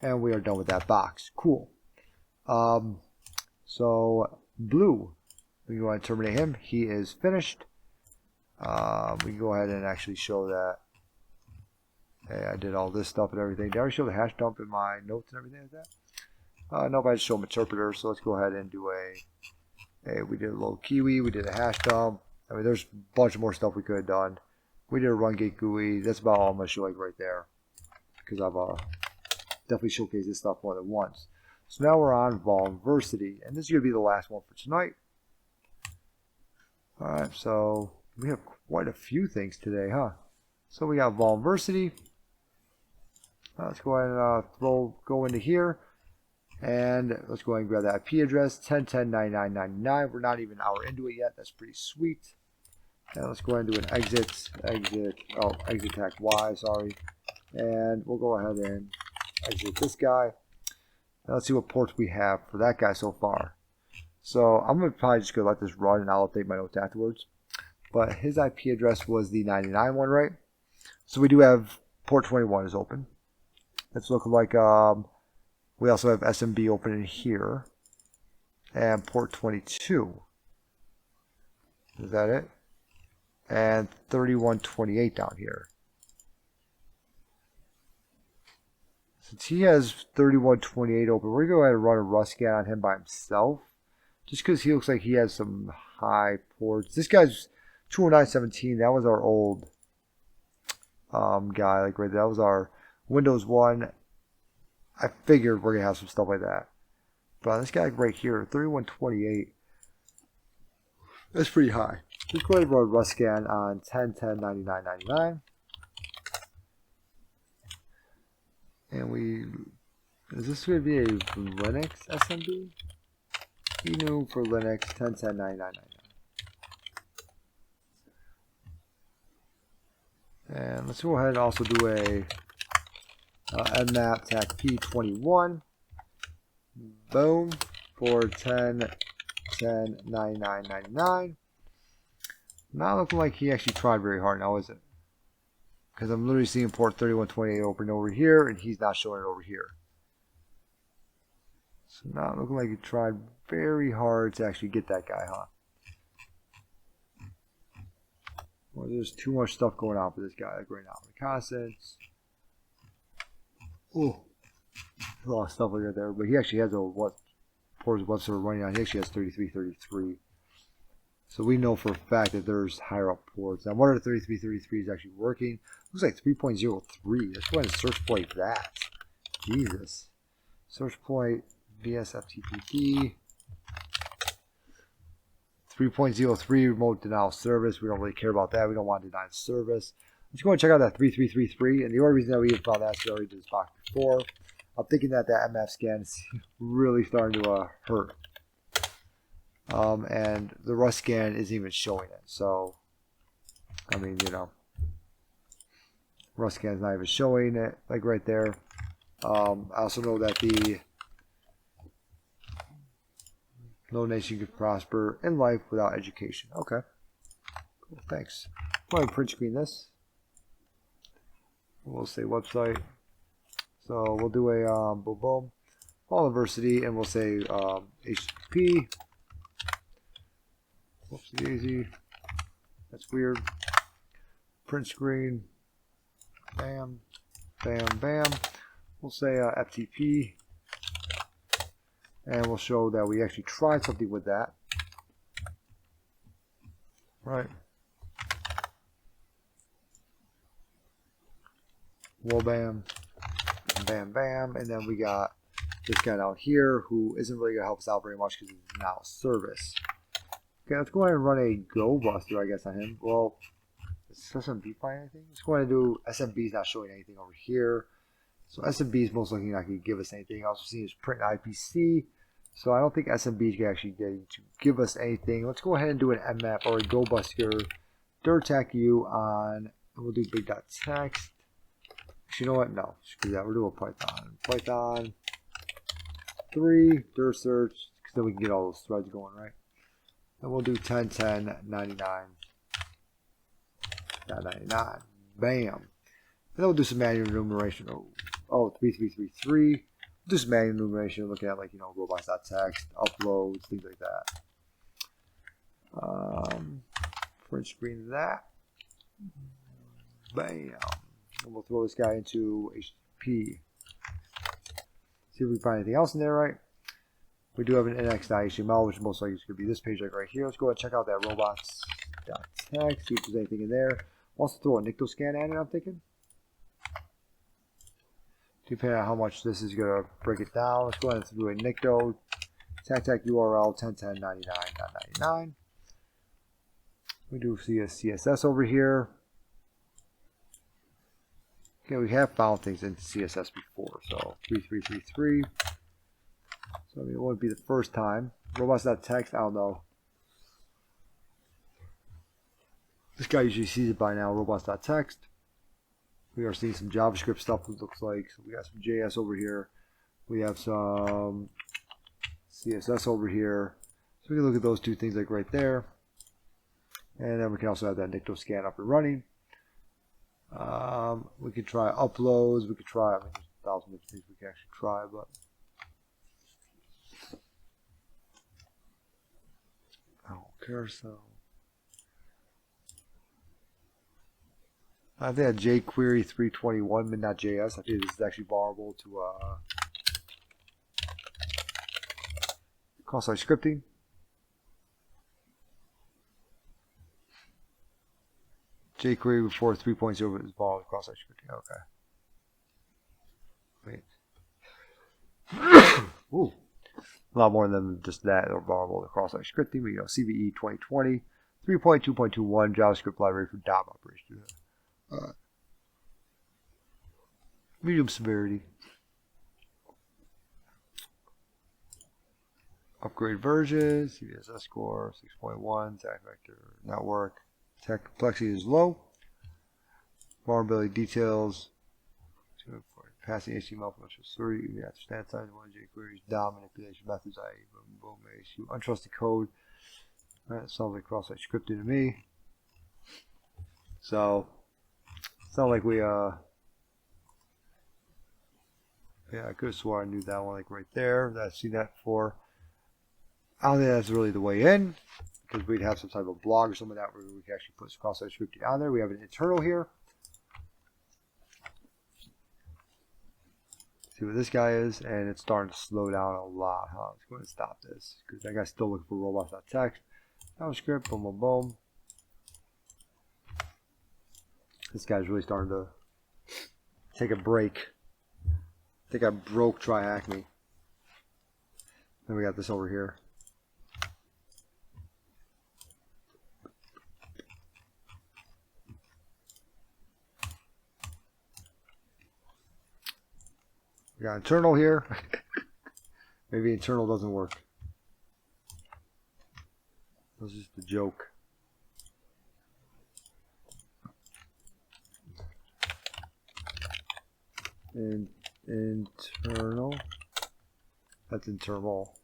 And we are done with that box. Cool. So Blue, we can go ahead and terminate him. He is finished. We can go ahead and actually show that. Hey, I did all this stuff and everything. Did I already show the hash dump in my notes and everything like that? No, but I just show them interpreter. So let's go ahead and do we did a little Kiwi. We did a hash dump. I mean, there's a bunch of more stuff we could have done. We did a run gate GUI. That's about all I'm going to show like right there. Because I've definitely showcased this stuff more than once. So now we're on Volversity. And this is going to be the last one for tonight. Alright, so we have quite a few things today, huh? So we got Volversity. Let's go ahead and go into here. And let's go ahead and grab that IP address, 10.10.99.99. We're not even an hour into it yet. That's pretty sweet. And let's go ahead and do an exit tac Y, sorry. And we'll go ahead and exit this guy. Now let's see what ports we have for that guy so far. So I'm gonna probably just gonna let this run and I'll update my notes afterwards. But his IP address was the 99 one, right? So we do have port 21 is open. It's looking like we also have SMB open in here. And port 22. Is that it? And 3128 down here. Since he has 3128 open, we're going to go ahead and run a rust scan on him by himself. Just because he looks like he has some high ports. This guy's 20917. That was our old guy, like right there. That was our Windows 1. I figured we're going to have some stuff like that. But this guy right here, 3128. That's pretty high. Let's go ahead and run a rust scan on 10.10.99.99. And is this going to be a Linux SMB? Enum for Linux 10.10.99.99. And let's go ahead and also do a nmap tac p21. Boom for 10.10.99.99. Not looking like he actually tried very hard now, is it? Because I'm literally seeing port 3128 open over here, and he's not showing it over here. So not looking like he tried very hard to actually get that guy, huh? Well, there's too much stuff going on for this guy, like right now. Reconnaissance. Oh, a lot of stuff like that there. But he actually has a ports of what's running on. He actually has 3333. So we know for a fact that there's higher up ports. Now, one of the 3333 is actually working. Looks like 3.03. Let's go ahead and search point that. Jesus. Search point VSFTPP. 3.03 remote denial of service. We don't really care about that. We don't want to deny service. Let's go and check out that 3333. And the only reason that we found that is we already did this box before. I'm thinking that that MF scan is really starting to hurt. And the rust scan isn't even showing it. So, I mean, you know, rust scan is not even showing it, like right there. I also know that the no nation can prosper in life without education. Okay. Cool, thanks. Go ahead and print screen this. We'll say website. So we'll do a boom boom Volversity, and we'll say HTTP. Whoopsie daisy. That's weird. Print screen. Bam. Bam. Bam. We'll say FTP. And we'll show that we actually tried something with that. Right. Well, bam. Bam, bam. And then we got this guy down here who isn't really going to help us out very much because he's now service. Okay, let's go ahead and run a Go Buster, I guess, on him. Well, does SMB find anything? Let's go ahead and do SMB is not showing anything over here. So SMB is most likely not going to give us anything. I also see his print IPC. So I don't think SMB is actually going to give us anything. Let's go ahead and do an mmap or a Go Buster dirtac u on, and we'll do big.text. Actually, you know what? No, screw that. We're doing Python. Python 3 dir search, because then we can get all those threads going, right? And we'll do 10.10.99.99. Bam. And then we'll do some manual enumeration. Oh, 3333. Do some manual enumeration, looking at, like, you know, robots.txt, uploads, things like that. Print screen that. Bam. And we'll throw this guy into HTTP. See if we can find anything else in there, right? We do have an index.html, which most likely is going to be this page like right here. Let's go ahead and check out that robots.txt, see if there's anything in there. Also throw a nicto scan at it, I'm thinking. Depending on how much this is going to break it down. Let's go ahead and do a nicto tac URL 10.10.99.99. We do see a CSS over here. Okay, we have found things in CSS before, so 3333. So I mean, it wouldn't be the first time. Robots.txt, I don't know. This guy usually sees it by now, robots.txt. We are seeing some JavaScript stuff, it looks like. So we got some JS over here. We have some CSS over here. So we can look at those two things like right there. And then we can also have that Nicto scan up and running. We could try uploads. We could try, I mean, there's 1,000 different things we can actually try, but I don't care. So I think jQuery 321, but not JS. I think this is actually vulnerable to cross-site scripting. jQuery before 3.0 is vulnerable to cross-site scripting. Okay. Wait. Ooh. A lot more than just that are vulnerable to cross-site scripting. But, you know, CVE 2020, 3.2.21 JavaScript library for DOM operation. Medium severity. Upgrade versions, CVSS score 6.1, attack vector network. Attack complexity is low. Vulnerability details. Passing HTML from 3. You have to stand size 1 jQuery's DOM manipulation methods, i.e. boom, issue. Untrusted code. That sounds like cross-site scripting to me. So, sounds like we, yeah, I could have swore I knew that one like right there. I've seen that before. I don't think that's really the way in, because we'd have some type of blog or something like that where we can actually put cross-site scripting on there. We have an internal here. See what this guy is, and it's starting to slow down a lot. Let's go ahead and stop this, because that guy's still looking for robots.txt. JavaScript, boom, boom, boom. This guy's really starting to take a break. I think I broke Try Hack Me. Then we got this over here. We got internal here. Maybe internal doesn't work. That's just a joke. And internal. That's internal.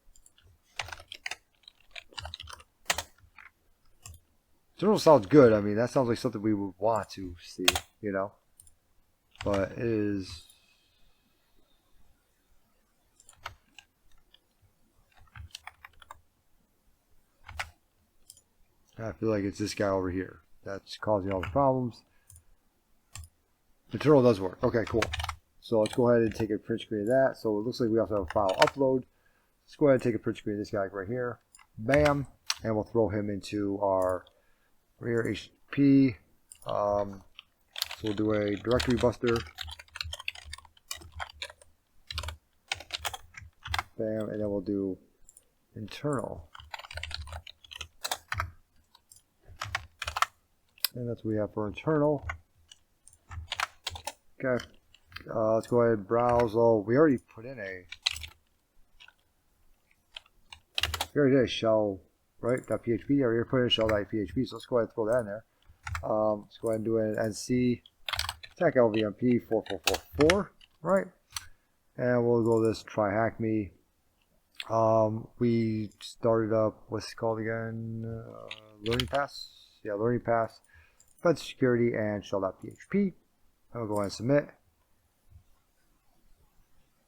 Internal sounds good. I mean, that sounds like something we would want to see, you know. But it is. I feel like it's this guy over here that's causing all the problems. Internal does work. Okay, cool. So let's go ahead and take a print screen of that. So it looks like we also have a file upload. Let's go ahead and take a print screen of this guy right here. Bam. And we'll throw him into our rear HTTP. So we'll do a directory buster. Bam. And then we'll do internal. And that's what we have for internal. Okay. Let's go ahead and browse. Oh, we already put in a. We already did a shell, right? .php. Yeah, we already put in a shell.php. So let's go ahead and throw that in there. Let's go ahead and do an nc attack lvmp 4444, right? And we'll go this try hack me. We started up what's it called again? Learning pass. Yeah, learning pass. But security and shell.php. And we'll go ahead and submit.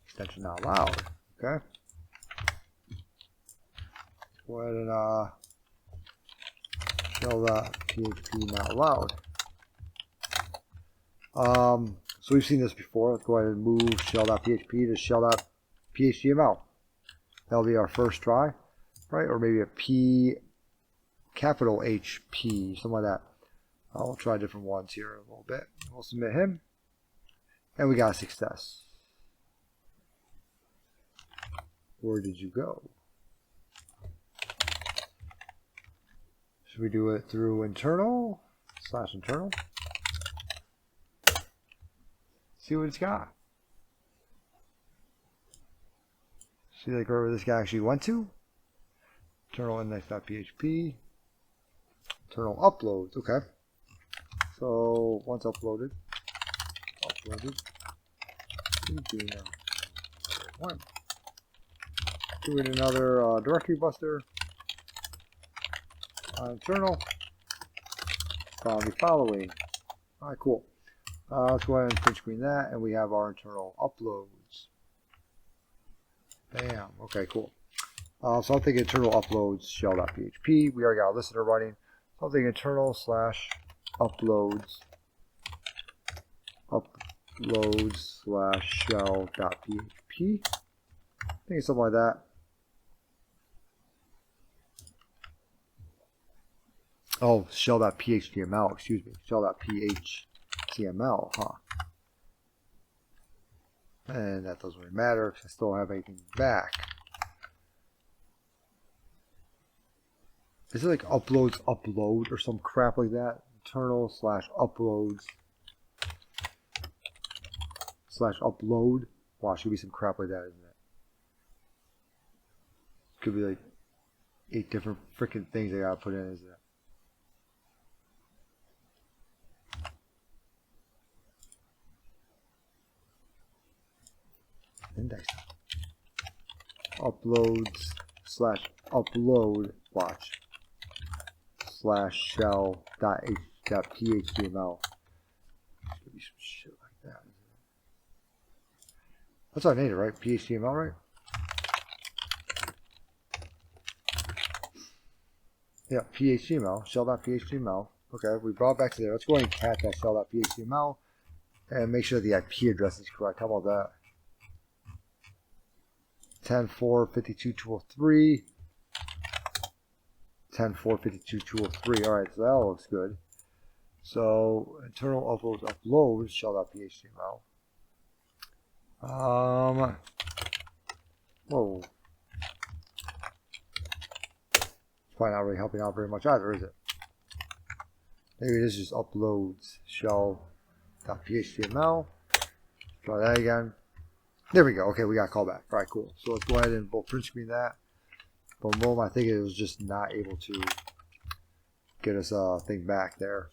Extension not allowed. Okay. Go ahead and shell.php not allowed. So we've seen this before. Let's go ahead and move shell.php to shell.phml. That'll be our first try, right? Or maybe a P capital HP, something like that. I'll try different ones here a little bit. We'll submit him. And we got a success. Where did you go? Should we do it through internal? / internal? See what it's got. See like wherever this guy actually went to? Internal index.php. Internal uploads. Okay. So once uploaded. Doing another directory buster. internal. Found the following. Alright, cool. Let's go ahead and print screen that, and we have our internal uploads. Bam. Okay, cool. So I'm thinking internal uploads shell.php. We already got a listener running. So I'm thinking internal slash uploads slash shell.php. I think it's something like that. Oh, shell.phtml, excuse me. Shell.phtml, huh? And that doesn't really matter because I still don't have anything back. Is it like uploads upload or some crap like that? Internal slash uploads slash upload. Wow, should be some crap like that, isn't it? Could be like 8 different freaking things I gotta put in, isn't it? Index uploads slash upload watch slash shell.phtml. Should be some shit like that, isn't it? That's all I needed, right? PHTML, right? Yeah, PHTML, shell.phtml. Okay, we brought it back to there. Let's go ahead and cat that shell.phtml and make sure the IP address is correct. How about that? 10.4.52.203. 10.4.52.203. Alright, so that looks good. So internal uploads shell.phtml. Whoa. It's probably not really helping out very much either, is it? Maybe this is uploads shell.phtml. Try that again. There we go. Okay, we got callback. All right, cool. So let's go ahead and both print screen that. Boom, boom. I think it was just not able to get us a thing back there.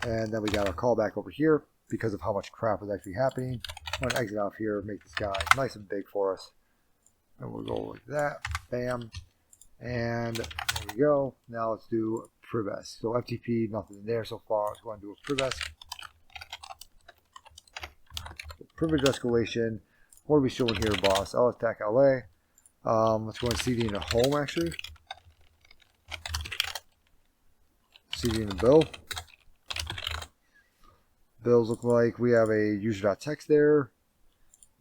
And then we got our callback over here because of how much crap is actually happening. I'm going to exit out here, make this guy nice and big for us. And we'll go like that. Bam. And there we go. Now let's do privest. So FTP, nothing in there so far. Let's go ahead and do a privest. Privilege escalation. What are we showing here, boss? LS attack LA. Let's go and CD into home, actually. CD into bill. Bills look like we have a user.txt there.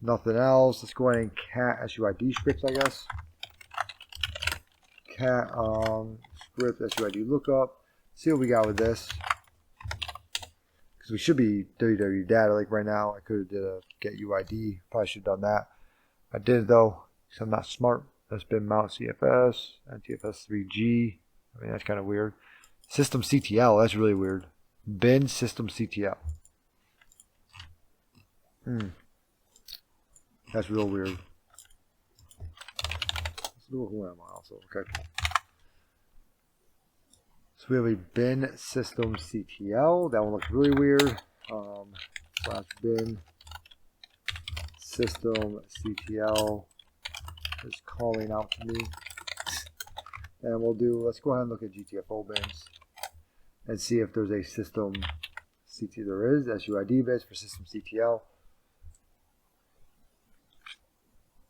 Nothing else. Let's go ahead and cat SUID scripts, I guess. Cat script SUID lookup. See what we got with this. Because we should be www data like right now. I could have did a get UID. Probably should have done that. I did though, because I'm not smart. That's been mount CFS, NTFS 3G. I mean, that's kind of weird. System CTL, that's really weird. Bin system CTL. That's real weird. Let's do who am I also. Okay. So we have a bin system CTL. That one looks really weird. Slash bin system CTL is calling out to me. And we'll do, let's go ahead and look at GTFO bins and see if there's a system CTL. There is SUID bits for system CTL.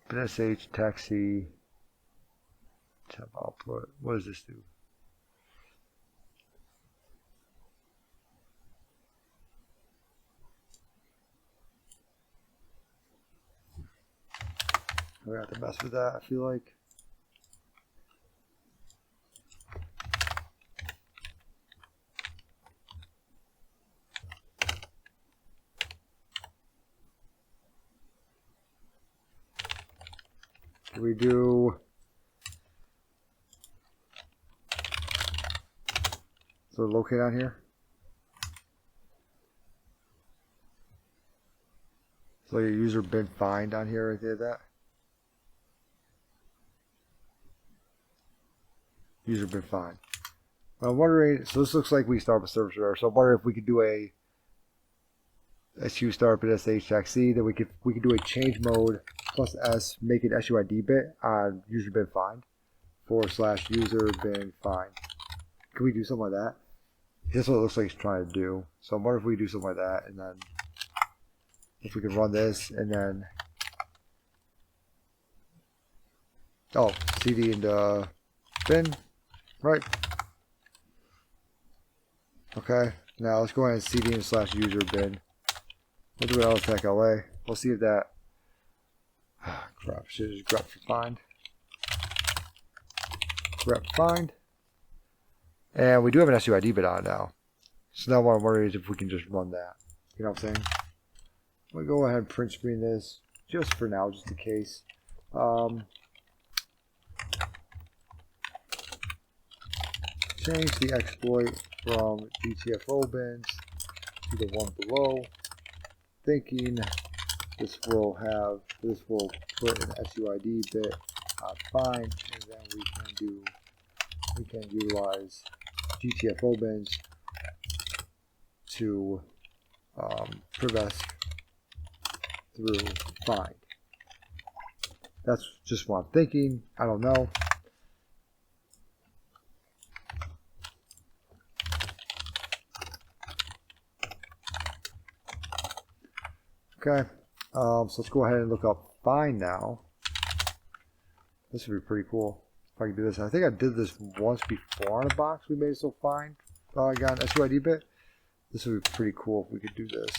Bin SH taxi tab output. What does this do? We have to mess with that, I feel like. Can we do... So locate on here? So your user bin find on here, I did that. User bin find. I'm wondering, so this looks like we start with service error. So I'm wondering if we could do a SU start bit SH taxi, then we could do a change mode plus S, make it SUID bit on user bin find / user bin find. Can we do something like that? This is what it looks like it's trying to do. So what if we do something like that, and then if we can run this, and then CD into bin, right? Okay. Now let's go ahead and CD and slash user bin. We'll do it aircrack-ng LA. We'll see if that. Crap. Should just grep for find. Grep find. And we do have an SUID bit on now. So now what I'm worried is if we can just run that. You know what I'm saying? I'm going to go ahead and print screen this just for now, just in case. Change the exploit from GTFO bins to the one below. Thinking this will put an SUID bit on find, and then we can utilize GTFO bins to prevent through find. That's just what I'm thinking. I don't know. Okay, so let's go ahead and look up find now. This would be pretty cool if I can do this. I think I did this once before on a box. We made it so find. I got an SUID bit. This would be pretty cool if we could do this.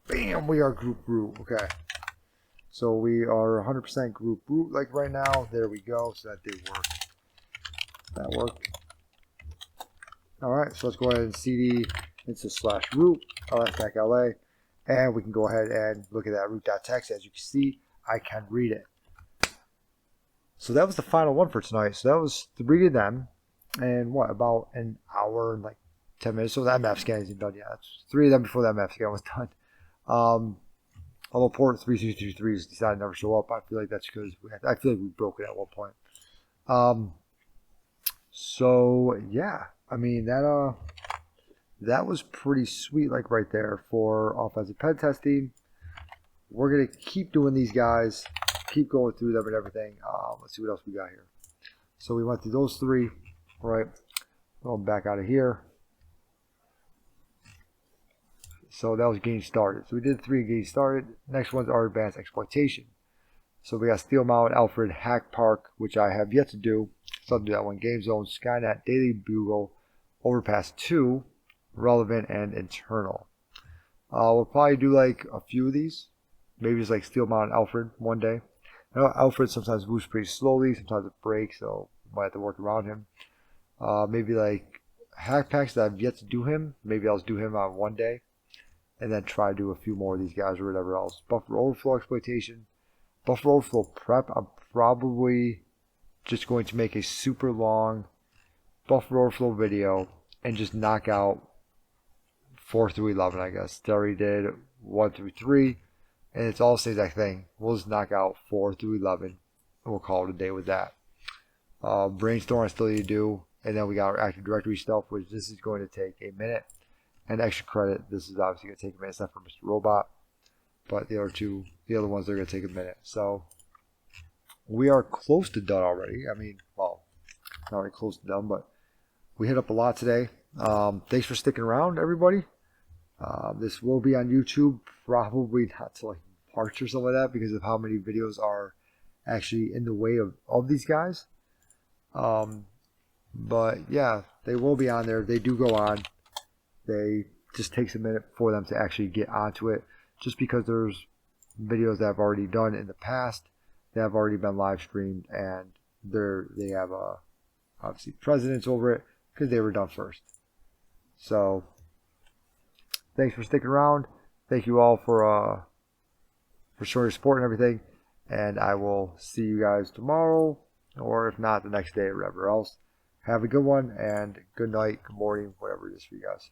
Bam! We are group root. Okay, so we are 100% group root like right now. There we go. So that did work. That worked. All right, so let's go ahead and CD into slash root aircrack-ng LA. And we can go ahead and look at that root.txt. As you can see, I can read it. So that was the final one for tonight. So that was 3 of them. And what, about an hour and like 10 minutes. So that map scan isn't done yet. That's 3 of them before that map scan was done. Although port 3223 has decided to never show up. I feel like that's because I feel like we broke it at one point. So yeah, I mean that was pretty sweet, like right there for offensive pen testing. We're gonna keep doing these guys, keep going through them and everything. Let's see what else we got here. So we went through those 3, right? Going back out of here. So that was getting started. So we did 3 getting started. Next one's our advanced exploitation. So we got Steel Mountain, Alfred, Hack Park, which I have yet to do. So I'll do that one. Game Zone, Skynet, Daily Bugle, Overpass 2. Relevant and internal. We'll probably do like a few of these. Maybe just like Steel Mountain Alfred one day. I know Alfred sometimes moves pretty slowly, sometimes it breaks, so we might have to work around him. Maybe like hack packs that I've yet to do him. Maybe I'll just do him on one day. And then try to do a few more of these guys or whatever else. Buffer overflow exploitation. Buffer overflow prep. I'm probably just going to make a super long buffer overflow video and just knock out 4 through 11, I guess. They already did 1 through 3, and it's all the same exact thing. We'll just knock out 4 through 11, and we'll call it a day with that. Brainstorm I still need to do, and then we got our Active Directory stuff, which this is going to take a minute. And extra credit, this is obviously going to take a minute. It's not for Mr. Robot, but the other ones are going to take a minute. So we are close to done already. I mean, well, not really close to done, but we hit up a lot today. Thanks for sticking around, everybody. This will be on YouTube, probably not till like March or something like that, because of how many videos are actually in the way of these guys. But yeah, they will be on there. They do go on. They just takes a minute for them to actually get onto it, just because there's videos that I've already done in the past that have already been live streamed, and they have obviously precedence over it because they were done first. So thanks for sticking around. Thank you all for showing your support and everything. And I will see you guys tomorrow, or if not, the next day or whatever else. Have a good one, and good night, good morning, whatever it is for you guys.